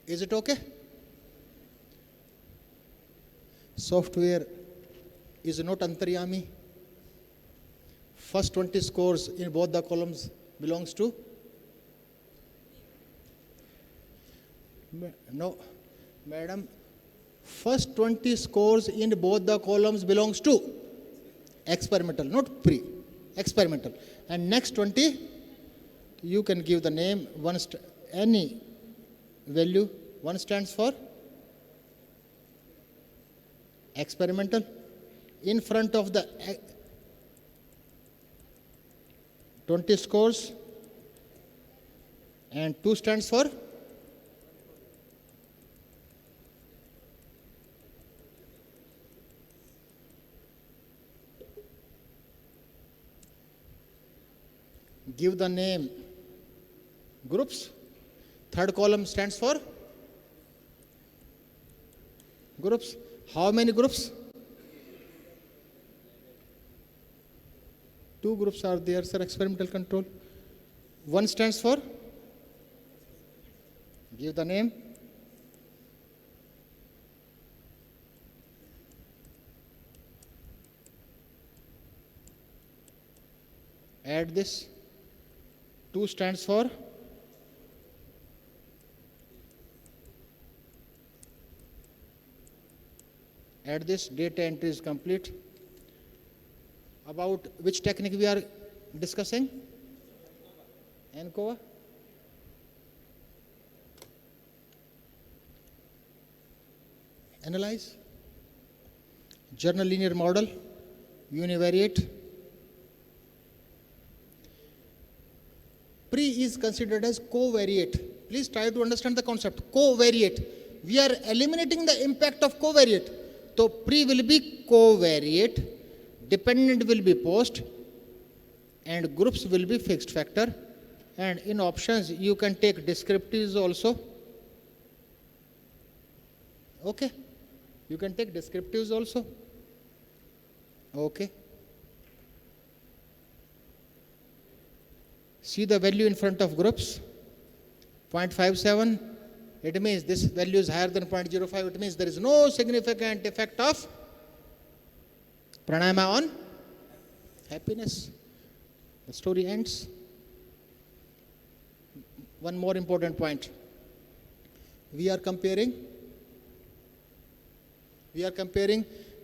Is it okay? Software is not Antaryami. First 20 scores in both the columns belongs to? No, madam. First 20 scores in both the columns belongs to experimental, not pre. Experimental. And next 20, you can give the name, any value. One stands for experimental. In front of the 20 scores, and 2 stands for Give the name groups. Third column stands for groups. How many groups? 2 groups are there, sir, experimental control. One stands for, give the name. Add this. 2 stands for, add this. Data entry is complete. About which technique we are discussing? ANCOVA. Analyze. Journal linear model. Univariate. Pre is considered as covariate. Please try to understand the concept. Covariate. We are eliminating the impact of covariate. So pre will be covariate, dependent will be post, and groups will be fixed factor. And in options you can take descriptives also. Okay. You can take descriptives also. Okay. See the value in front of groups. 0.57. It means this value is higher than 0.05. It means there is no significant effect of pranayama on happiness. The story ends. One more important point. We are comparing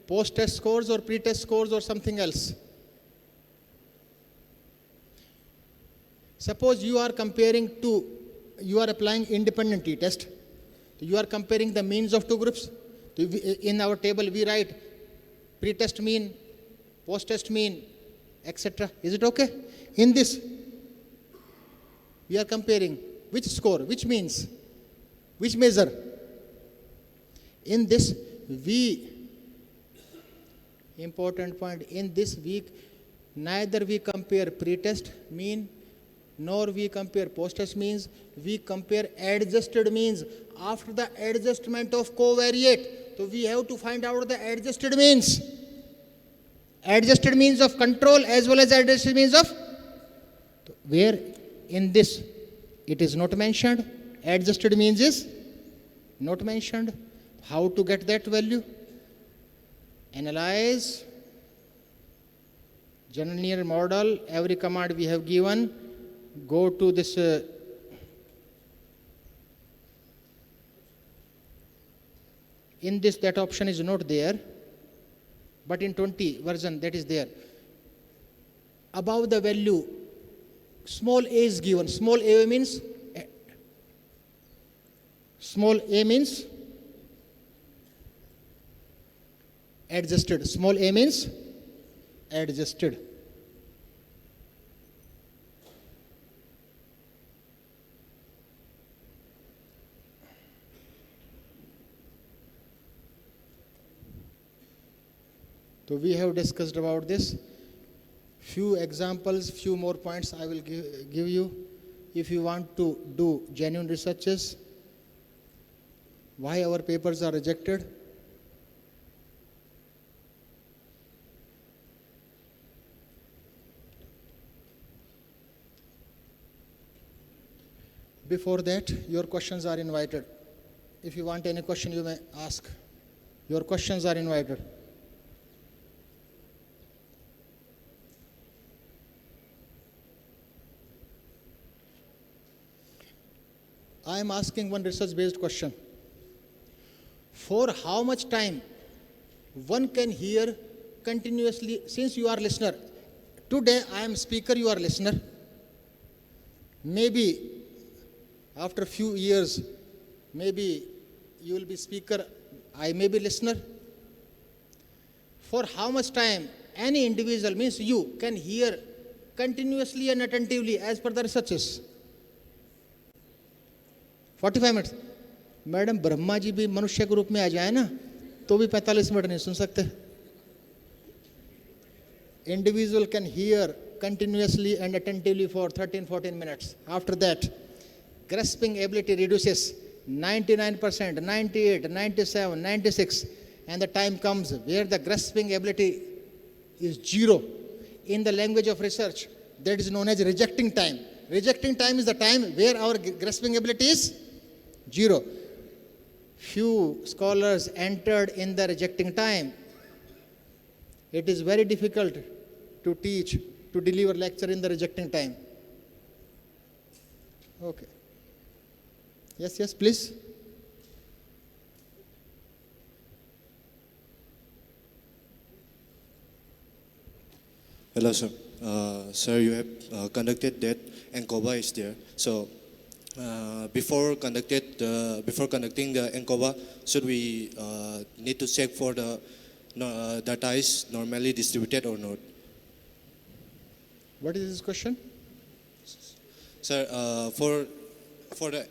post-test scores or pre-test scores or something else. Suppose you are applying independent t-test. You are comparing the means of 2 groups. In our table we write pre-test mean, post-test mean, etc. Is it okay? In this, we are comparing which score, which means, which measure. In this, important point, in this week, neither we compare pre-test mean, nor we compare post-test means, we compare adjusted means after the adjustment of covariate. So we have to find out the adjusted means. Adjusted means of control as well as adjusted means of, where in this it is not mentioned, adjusted means is not mentioned. How to get that value? Analyze, journal linear model, every command we have given. Go to this in this, that option is not there, but in 20 version that is there. Above the value, small a is given. Small a means adjusted. Small a means adjusted. So we have discussed about this. Few examples, few more points I will give you. If you want to do genuine researches, why our papers are rejected. Before that, your questions are invited. If you want any question, you may ask. Your questions are invited. I am asking one research-based question. For how much time one can hear continuously, since you are listener? Today I am speaker, you are listener. Maybe after a few years, maybe you will be speaker, I may be listener. For how much time any individual, means you, can hear continuously and attentively as per the researches? 45 minutes. Madam Brahma ji भी मनुष्य के रूप में आ जाए ना तो भी 45 minute नहीं सुन सकते. Individual can hear continuously and attentively for 13-14 minutes. After that, grasping ability reduces 99%, 98, 97, 96, and the time comes where the grasping ability is zero. In the language of research, that is known as rejecting time. Rejecting time is the time where our grasping ability is zero. Few scholars entered in the rejecting time. It is very difficult to teach, to deliver lecture in the rejecting time. Okay. Yes, please. Hello, sir. Sir, you have conducted that ANCOVA is there. So, before conducting the ANCOVA, should we need to check for the data is normally distributed or not? What is this question? Sir, for the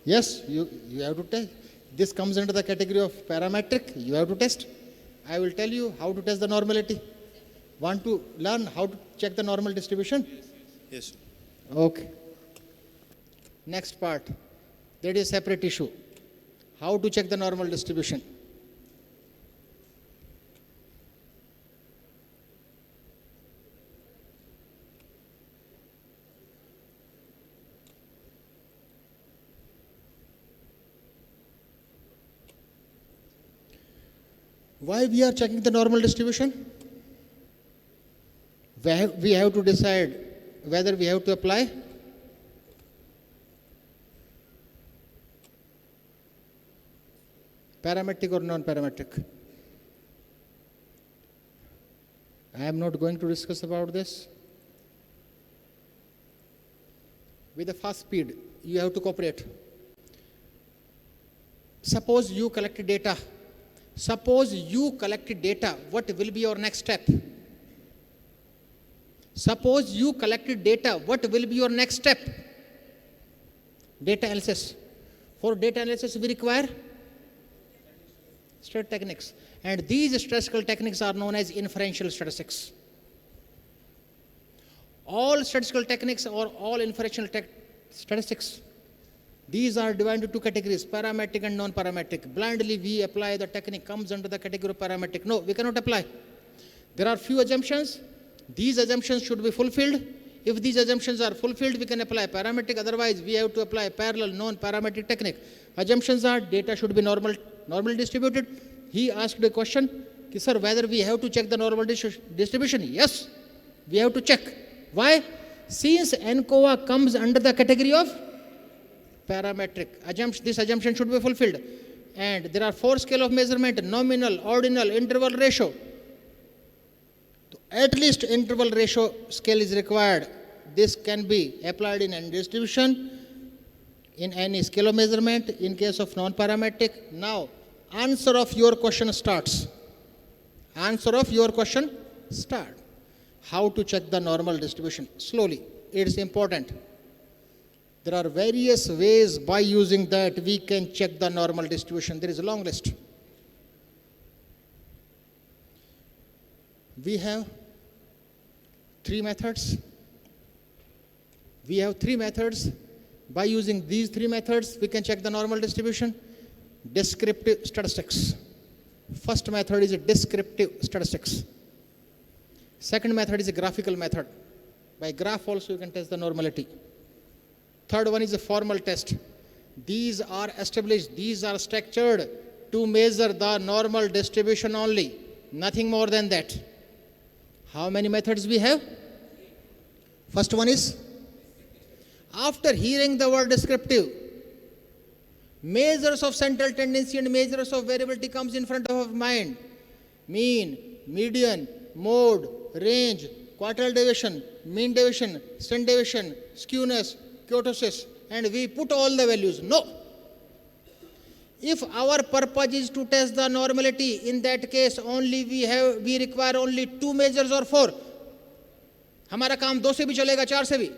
Yes, you have to test. This comes under the category of parametric. You have to test. I will tell you how to test the normality. Want to learn how to check the normal distribution? yes. Okay. Next part. That is separate issue. How to check the normal distribution? Why we are checking the normal distribution? We have to decide whether we have to apply parametric or non-parametric. I am not going to discuss about this. With a fast speed, you have to cooperate. Suppose you collected data. What will be your next step? Suppose you collected data, what will be your next step? Data analysis. For data analysis, we require stat techniques. And these statistical techniques are known as inferential statistics. All statistical techniques or all inferential statistics, these are divided into two categories, parametric and non-parametric. Blindly we apply the technique, comes under the category of parametric. No, we cannot apply. There are few assumptions. These assumptions should be fulfilled. If these assumptions are fulfilled, we can apply parametric. Otherwise, we have to apply parallel non-parametric technique. Assumptions are data should be normally distributed. He asked a question, sir, whether we have to check the normal distribution. Yes, we have to check. Why? Since ANCOVA comes under the category of parametric, this assumption should be fulfilled. And there are 4 scales of measurement: nominal, ordinal, interval, ratio. So at least interval ratio scale is required. This can be applied in any distribution, in any scale of measurement, in case of non-parametric. Now, answer of your question starts. How to check the normal distribution? Slowly, it is important. There are various ways by using that we can check the normal distribution. There is a long list. We have 3 methods. By using these 3 methods, we can check the normal distribution. Descriptive statistics. First method is a descriptive statistics. Second method is a graphical method. By graph also you can test the normality. Third one is a formal test. These are established, these are structured to measure the normal distribution only, nothing more than that. How many methods we have? First one is, after hearing the word descriptive, measures of central tendency and measures of variability comes in front of our mind. Mean, median, mode, range, quartile deviation, mean deviation, standard deviation, skewness, kurtosis, and we put all the values. No. If our purpose is to test the normality, in that case only we require only 2 measures or 4. हमारा काम 2 से भी चलेगा, 4 से भी.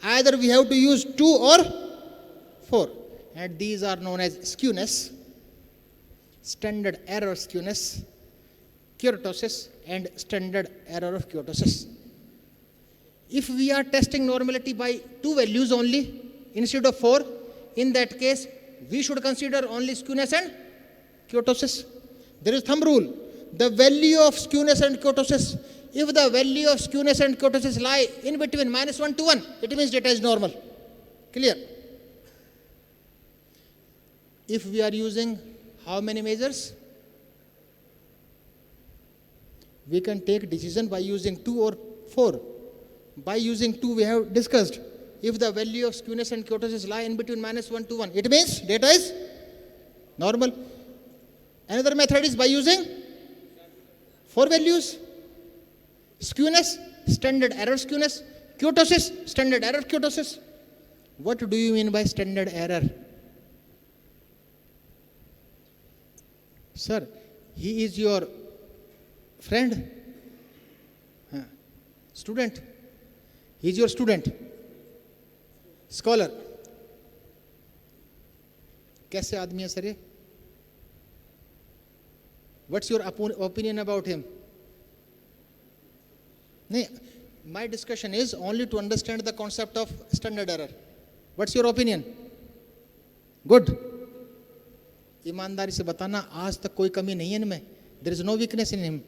Either we have to use 2 or 4. And these are known as skewness, standard error skewness, kurtosis and standard error of kurtosis. If we are testing normality by 2 values only instead of 4, in that case, we should consider only skewness and kurtosis. There is thumb rule. The value of skewness and kurtosis, if the value of skewness and kurtosis lie in between -1 to 1, it means data is normal. Clear? If we are using how many measures? We can take decision by using 2 or 4. By using 2, we have discussed. If the value of skewness and kurtosis lie in between -1 to 1, it means data is normal. Another method is by using 4 values. Skewness, standard error skewness. Kurtosis, standard error kurtosis. What do you mean by standard error? Sir, he is your friend? Student? He is your student? Scholar? कैसे आदमी है sir ये? What's your opinion about him? No, my discussion is only to understand the concept of standard error. What's your opinion? Good. ईमानदारी से बताना, आज तक कोई कमी नहीं है इनमें. There is no weakness in him.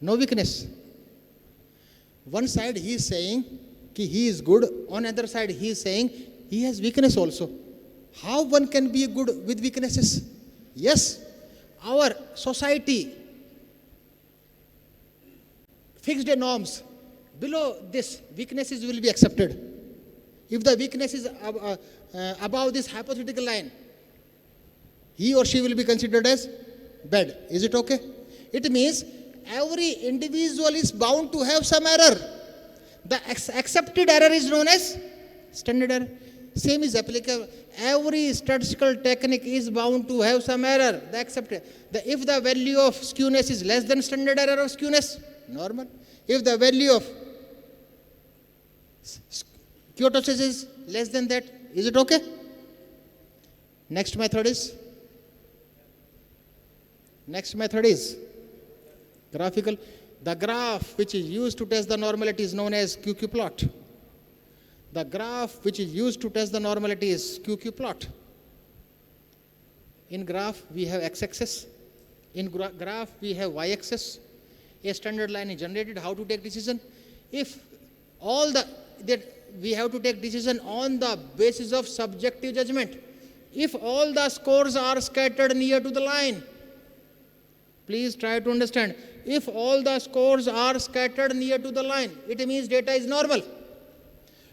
No weakness. One side he is saying कि he is good, on other side he is saying he has weakness also. How one can be good with weaknesses? Yes, our society fixed norms. Below this, weaknesses will be accepted. If the weakness is above this hypothetical line, he or she will be considered as bad. Is it okay? It means every individual is bound to have some error. The accepted error is known as standard error. Same is applicable. Every statistical technique is bound to have some error. The accepted. If the value of skewness is less than standard error of skewness, normal. If the value of kurtosis is less than that, is it okay? Next method is graphical. The graph which is used to test the normality is known as QQ plot. The graph which is used to test the normality is QQ plot. In graph, we have x-axis. In graph, we have y-axis. A standard line is generated. How to take decision? If all that we have to take decision on the basis of subjective judgment. If all the scores are scattered near to the line, please try to understand. If all the scores are scattered near to the line, it means data is normal.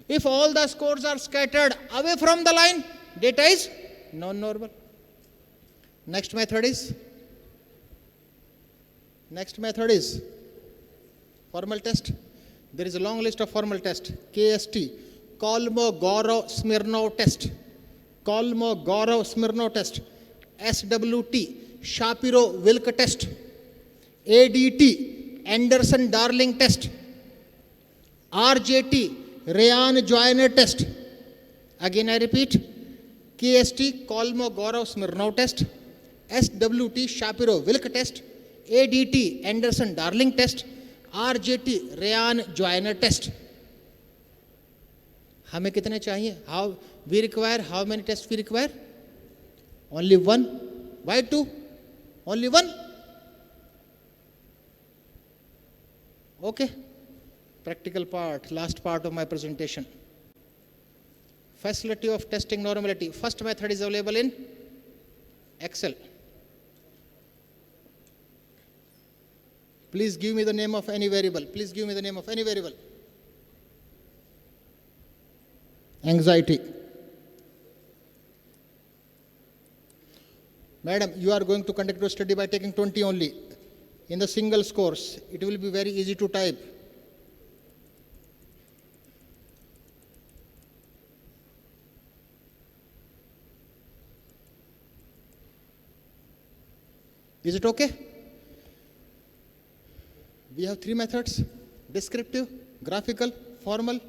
If all the scores are scattered away from the line, data is non-normal. Next method is formal test. There is a long list of formal tests. KST, Kolmogorov-Smirnov test. Kolmogorov-Smirnov test. SWT, Shapiro-Wilk test. ADT, Anderson-Darling test. RJT, Rayan-Joyner test. Again I repeat, KST, Kolmogorov-Smirnov test. SWT, Shapiro-Wilk test. ADT, Anderson-Darling test. RJT, Rayan-Joyner test. हमें कितने चाहिए? How many tests we require? Only one. Why two? Only one. Okay. Practical part, last part of my presentation. Facility of testing normality. First method is available in Excel. Please give me the name of any variable. Anxiety. Madam, you are going to conduct your study by taking 20 only. In the single scores, it will be very easy to type. Is it okay? We have 3 methods: descriptive, graphical, formal.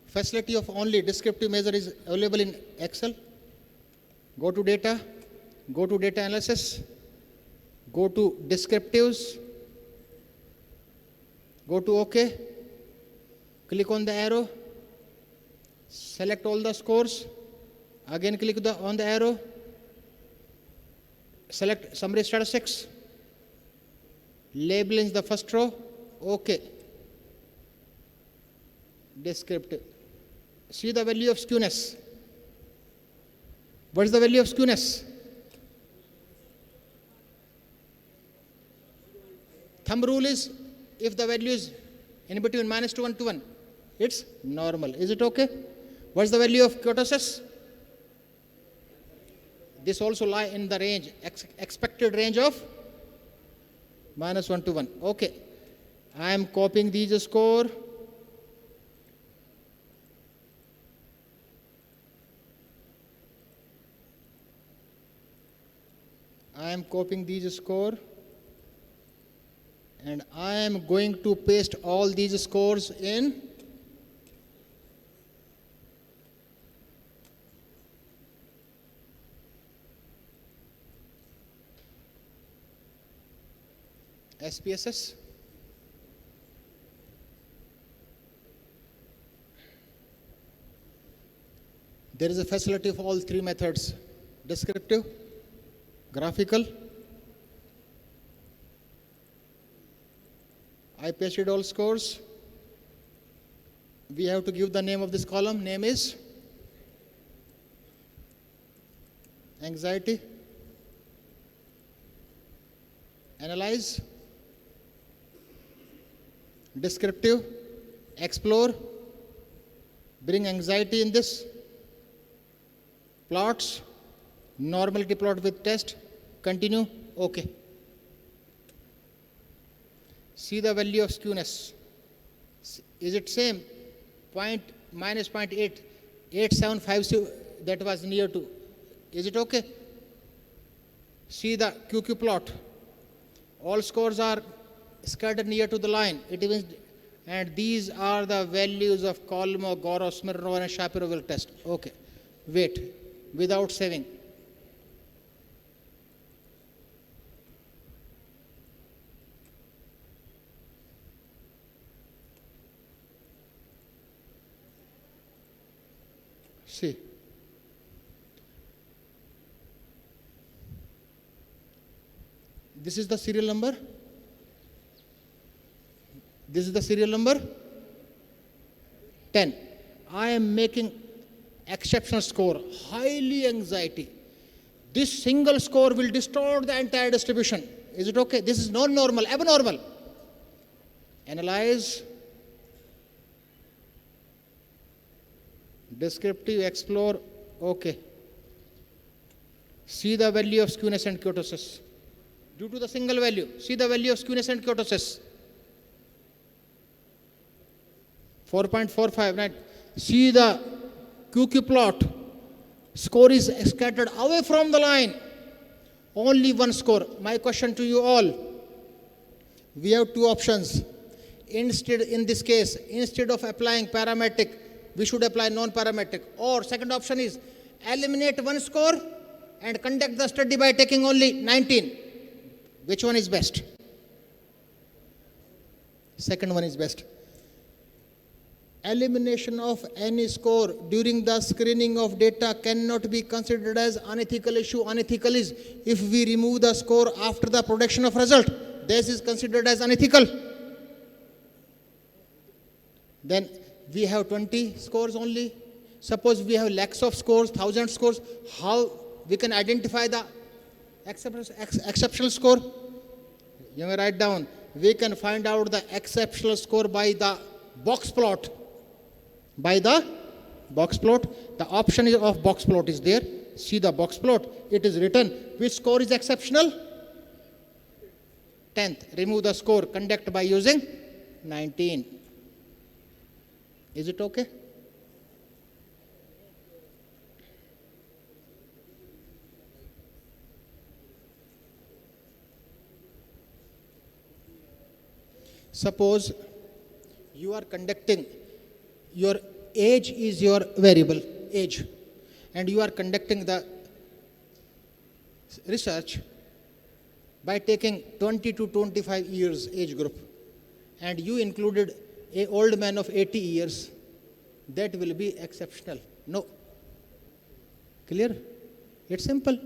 Facility of only descriptive measure is available in Excel. Go to data analysis, Go to descriptives, go to OK, click on the arrow, select all the scores, again click on the arrow, select summary statistics, label in the first row, OK. Descriptive. See the value of skewness. What is the value of skewness? Thumb rule is if the value is in between -2 and 1, it's normal. Is it okay? What is the value of kurtosis? This also lie in the range, expected range of -1 to 1. Okay. I am copying these score. I am copying these score. And I am going to paste all these scores in SPSS. There is a facility for all three methods: descriptive, graphical. I pasted all scores. We have to give the name of this column. Name is anxiety. Analyze, descriptive, explore, bring anxiety in this, plots, normality plot with test, continue, okay. See the value of skewness. Is it same? -0.8, 8750 that was near to. Is it okay? See the QQ plot. All scores are scattered near to the line. It means, and these are the values of Kolmogorov, Smirnov, and Shapiroval test. Okay. Wait. Without saving. See. This is the serial number. This is the serial number 10. I am making exceptional score, highly anxiety. This single score will distort the entire distribution. Is it okay? This is not normal, abnormal. Analyze, descriptive, explore, okay. See the value of skewness and kurtosis. Due to the single value, see the value of skewness and kurtosis. 4.45, right? See the QQ plot. Score is scattered away from the line. Only one score. My question to you all. We have two options. Instead, in this case, instead of applying parametric, we should apply non-parametric. Or second option is eliminate one score and conduct the study by taking only 19. Which one is best? Second one is best. Elimination of any score during the screening of data cannot be considered as unethical issue. Unethical is if we remove the score after the production of result. This is considered as unethical. Then we have 20 scores only. Suppose we have lakhs of scores, 1,000 scores. How we can identify the exceptional score? You may write down. We can find out the exceptional score by the box plot. By the box plot. The option of box plot is there. See the box plot. It is written. Which score is exceptional? 10th. Remove the score. Conduct by using 19. Is it okay? Suppose you are conducting, your age is your variable, age, and you are conducting the research by taking 20 to 25 years age group and you included a old man of 80 years, that will be exceptional. No. Clear? It's simple.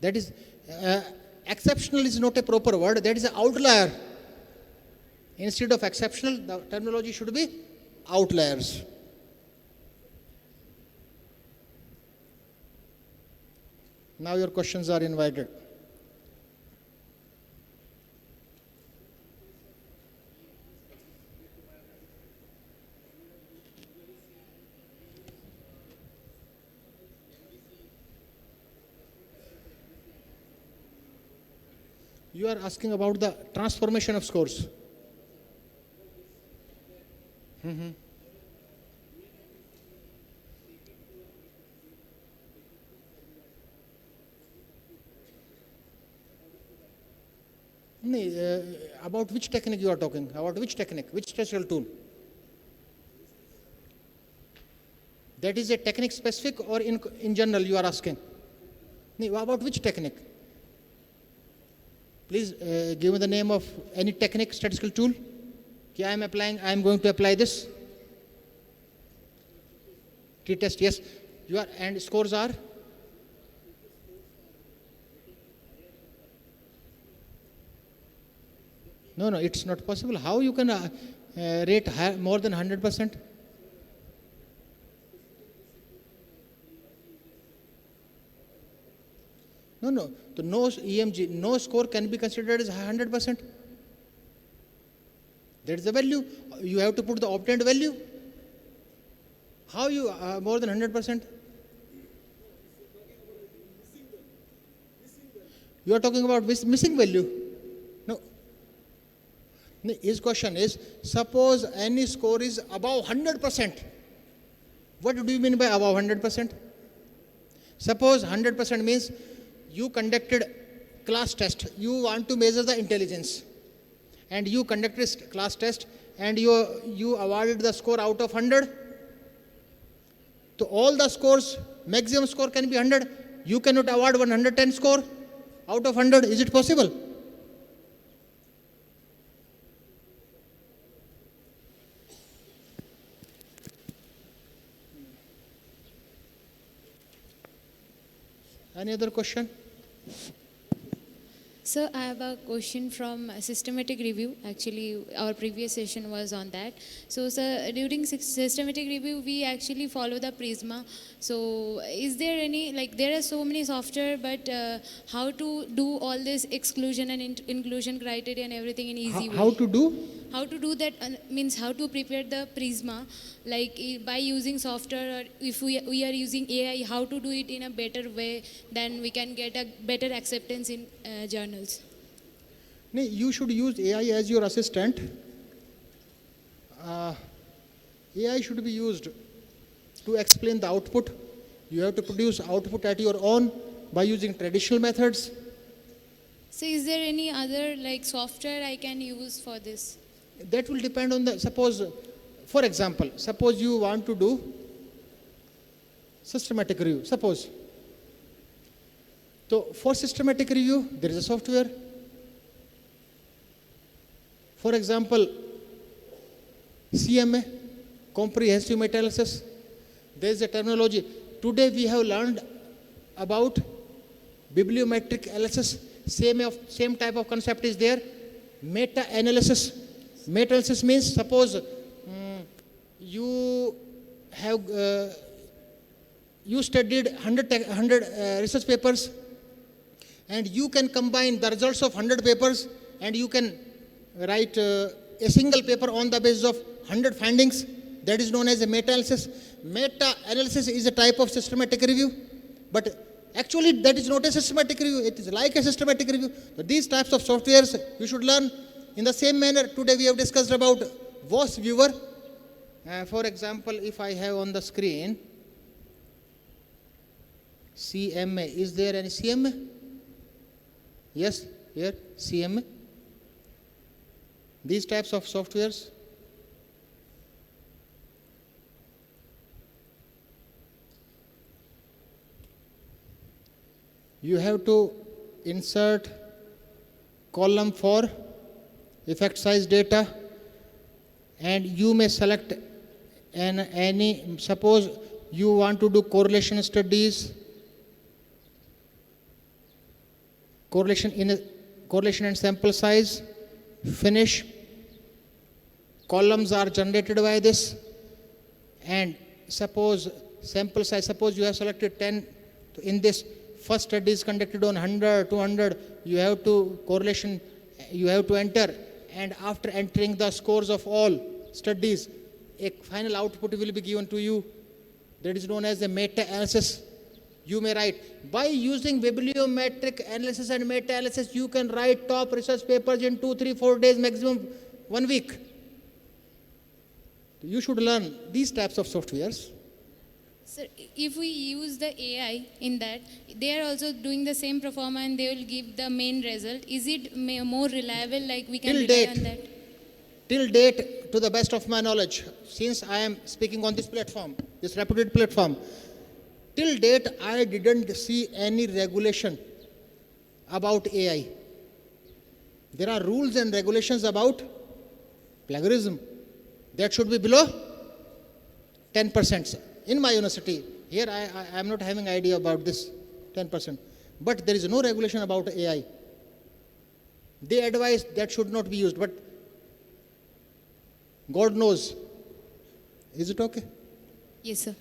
That is, exceptional is not a proper word, that is an outlier. Instead of exceptional, the terminology should be outliers. Now your questions are invited. You are asking about the transformation of scores. About which technique you are talking? About which technique? Which statistical tool? That is a technique specific or in general you are asking? About which technique? Please give me the name of any technique, statistical tool. I am applying, I am going to apply this. T-test, yes. You are, and scores are? No, it's not possible. How you can rate more than 100%? No. So no EMG, no score can be considered as 100%. That is the value. You have to put the obtained value. How you more than 100%? You are talking about missing value. No. His question is, suppose any score is above 100%. What do you mean by above 100%? Suppose 100% means you conducted class test. You want to measure the intelligence. And you conducted class test and you awarded the score out of 100. So all the scores, maximum score can be 100. You cannot award 110 score out of 100. Is it possible? Any other question? Sir, I have a question from systematic review. Actually, our previous session was on that. So, sir, during systematic review, we actually follow the Prisma. So, is there any, like, there are so many software, but how to do all this exclusion and inclusion criteria and everything in easy way? How to do? How to do that means how to prepare the Prisma, like by using software, or if we are using AI, how to do it in a better way, then we can get a better acceptance in journals. No, you should use AI as your assistant. AI should be used to explain the output. You have to produce output at your own by using traditional methods. So is there any other like software I can use for this? That will depend on the, suppose, for example, suppose you want to do systematic review, suppose. So for systematic review, there is a software. For example, CMA, comprehensive meta-analysis, there is a terminology. Today we have learned about bibliometric analysis, same type of concept is there. Meta-analysis. Meta-analysis means, suppose you have you studied 100 research papers, and you can combine the results of 100 papers, and you can write a single paper on the basis of 100 findings. That is known as a meta-analysis. Meta-analysis is a type of systematic review, but actually that is not a systematic review. It is like a systematic review. So these types of softwares you should learn. In the same manner, today we have discussed about VOS viewer. For example, if I have on the screen CMA, is there any CMA? Yes, here, CMA. These types of softwares. You have to insert column for effect size data, and you may select any, suppose you want to do correlation studies, correlation and sample size, finish. Columns are generated by this, and suppose sample size, suppose you have selected 10 in this. First study is conducted on 100, 200, you have to correlation, you have to enter, and after entering the scores of all studies, a final output will be given to you. That is known as a meta-analysis. You may write, by using bibliometric analysis and meta-analysis, you can write top research papers in 2, 3, 4 days, maximum 1 week. You should learn these types of softwares. Sir, if we use the AI in that, they are also doing the same performer and they will give the main result. Is it more reliable, like we can rely on that? Till date, to the best of my knowledge, since I am speaking on this platform, this reputed platform, till date I didn't see any regulation about AI. There are rules and regulations about plagiarism. That should be below 10%. In my university, here I am not having idea about this 10%. But there is no regulation about AI. They advise that should not be used, but God knows. Is it okay? Yes, sir.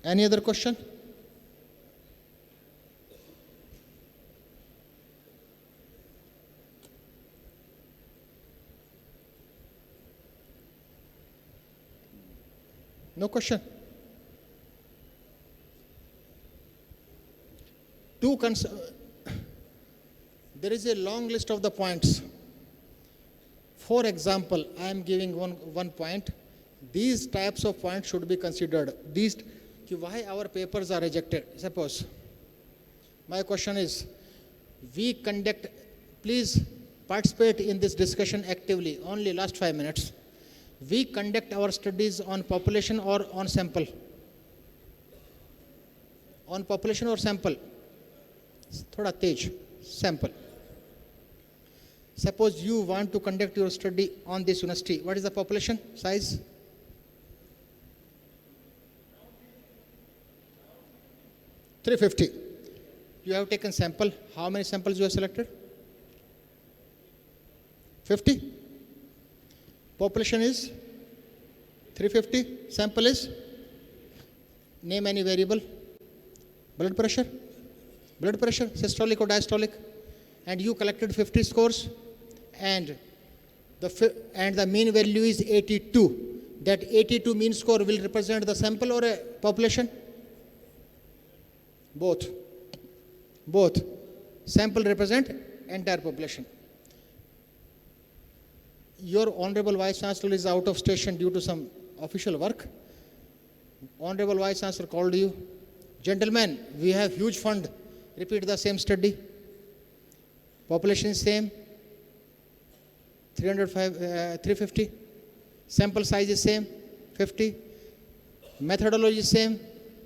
Any other question? No question? There is a long list of the points. For example, I am giving one point. These types of points should be considered. Why our papers are rejected? Suppose, my question is, please participate in this discussion actively, only last 5 minutes. We conduct our studies on population or on sample? On population or sample? Thoda tej, sample. Suppose you want to conduct your study on this university. What is the population size? $350. You have taken sample. How many samples you have selected? 50. Population is 350. Sample is, name any variable. Blood pressure, systolic or diastolic. And you collected 50 scores, and the mean value is 82. That 82 mean score will represent the sample or a population? Both. Sample represent entire population. Your Honorable Vice Chancellor is out of station due to some official work. Honorable Vice Chancellor called you. Gentlemen, we have huge fund. Repeat the same study. Population is same. 350. Sample size is same. 50. Methodology is same.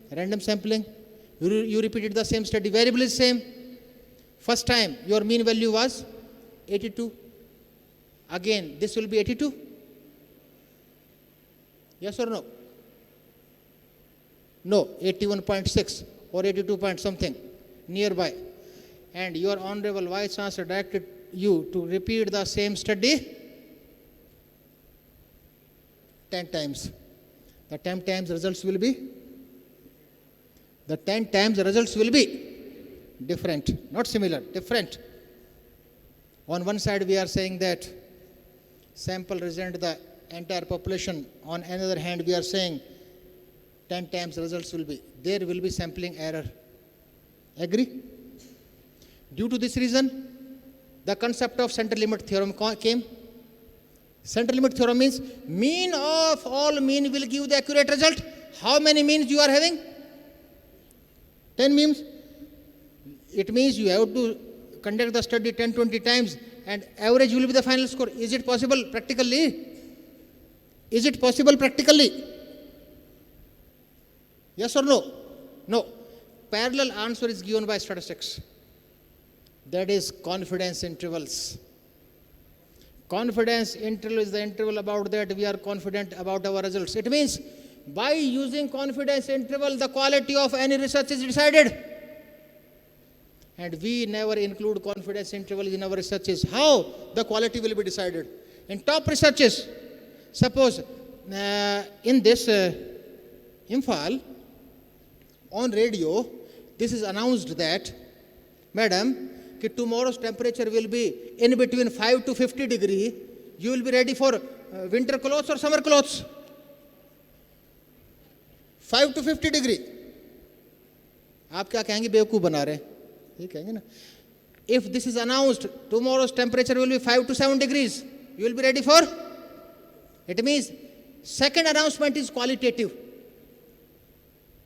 Random sampling. You repeated the same study. Variable is same. First time, your mean value was 82. Again, this will be 82. Yes or no? No, 81.6 or 82 point something nearby. And your Honorable Vice Chancellor directed you to repeat the same study 10 times. The 10 times results will be different, not similar, different. On one side we are saying that sample represent the entire population. On another hand we are saying 10 times results will be. There will be sampling error. Agree? Due to this reason, the concept of center limit theorem came. Center limit theorem means mean of all mean will give the accurate result. How many means you are having? 10 means. It means you have to conduct the study 10, 20 times and average will be the final score. Is it possible practically? Yes or no? No. Parallel answer is given by statistics. That is confidence intervals. Confidence interval is the interval about that we are confident about our results. It means by using confidence interval, the quality of any research is decided. And we never include confidence intervals in our researches. How the quality will be decided? In top researches, suppose in this Imphal, on radio, this is announced that, madam, tomorrow's temperature will be in between 5 to 50 degree. You will be ready for winter clothes or summer clothes? 5 to 50 degree. आप क्या कहेंगे, बेवकूफ़ बना रहे हैं, ये कहेंगे ना. If this is announced, tomorrow's temperature will be 5 to 7 degrees, you will be ready for? It means second announcement is qualitative.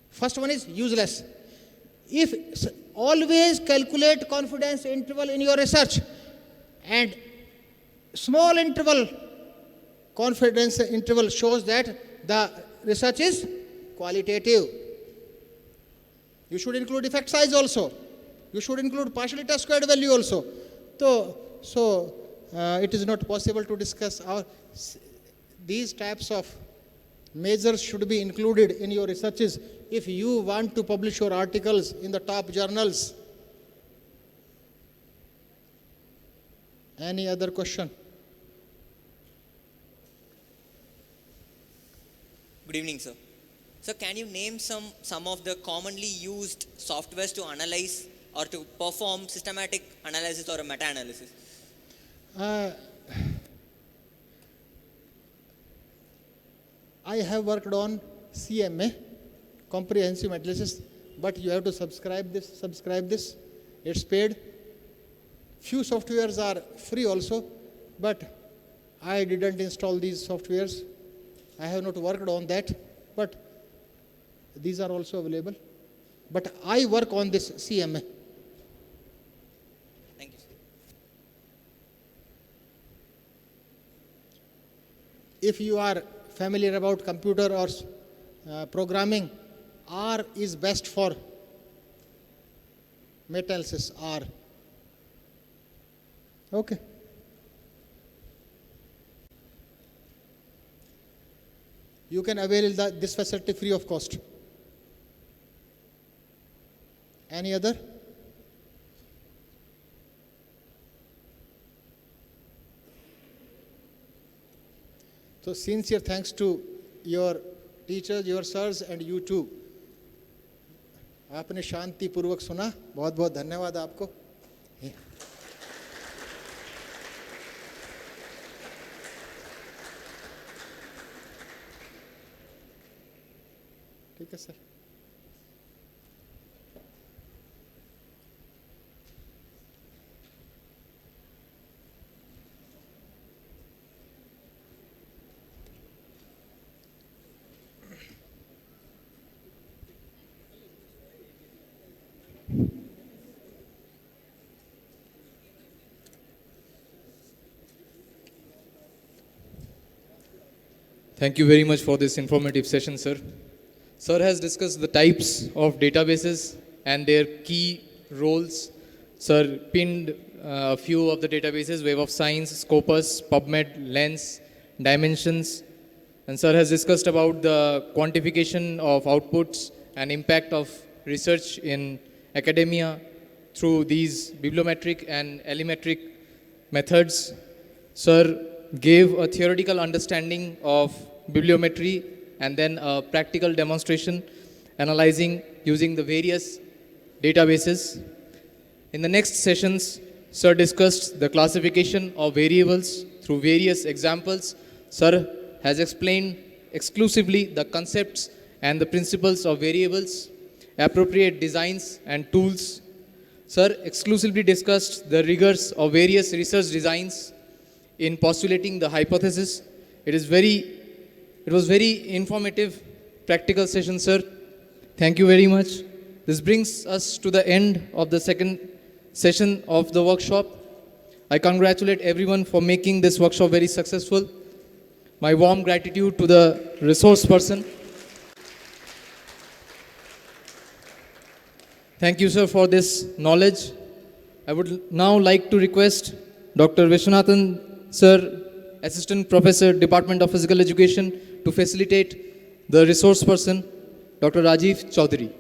First one is useless. If always calculate confidence interval in your research, and small interval confidence interval shows that the research is qualitative. You should include effect size also. You should include partial test squared value also. So it is not possible to discuss these types of measures should be included in your researches if you want to publish your articles in the top journals. Any other question? Good evening, sir. So can you name some of the commonly used softwares to analyze or to perform systematic analysis or a meta-analysis? I have worked on CMA, comprehensive analysis, but you have to subscribe this. It's paid. Few softwares are free also, but I didn't install these softwares. I have not worked on that, but these are also available. But I work on this CMA. Thank you, sir. If you are familiar about computer or programming, R is best for meta-analysis, R. Okay. You can avail this facility free of cost. Any other? So sincere thanks to your teachers, your sirs and you too. आपने शांति पूर्वक सुना, बहुत बहुत धन्यवाद आपको. ठीक है sir. Thank you very much for this informative session, sir. Sir has discussed the types of databases and their key roles. Sir pinned a few of the databases: Web of Science, Scopus, PubMed, Lens, Dimensions. And sir has discussed about the quantification of outputs and impact of research in academia through these bibliometric and allometric methods. Sir gave a theoretical understanding of bibliometry and then a practical demonstration analyzing using the various databases. In the next sessions, sir discussed the classification of variables through various examples. Sir has explained exclusively the concepts and the principles of variables, appropriate designs and tools. Sir exclusively discussed the rigors of various research designs in postulating the hypothesis. It was very informative, practical session, sir. Thank you very much. This brings us to the end of the second session of the workshop. I congratulate everyone for making this workshop very successful. My warm gratitude to the resource person. Thank you, sir, for this knowledge. I would now like to request Dr. Vishwanathan, sir, Assistant Professor, Department of Physical Education, to facilitate the resource person, Dr. Rajiv Chaudhary.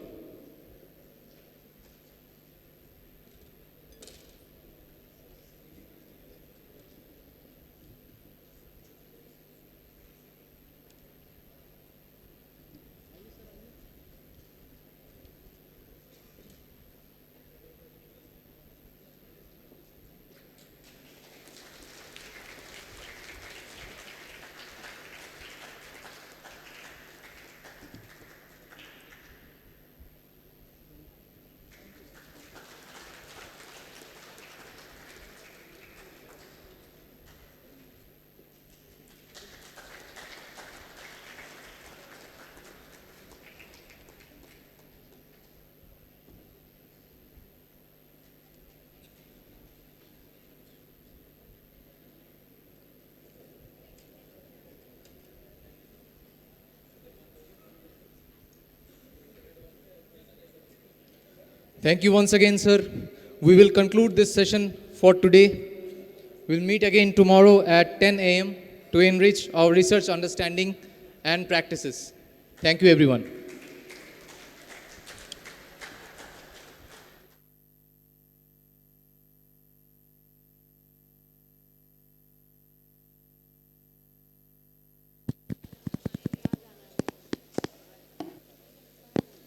Thank you once again, sir. We will conclude this session for today. We'll meet again tomorrow at 10 a.m. to enrich our research understanding and practices. Thank you, everyone.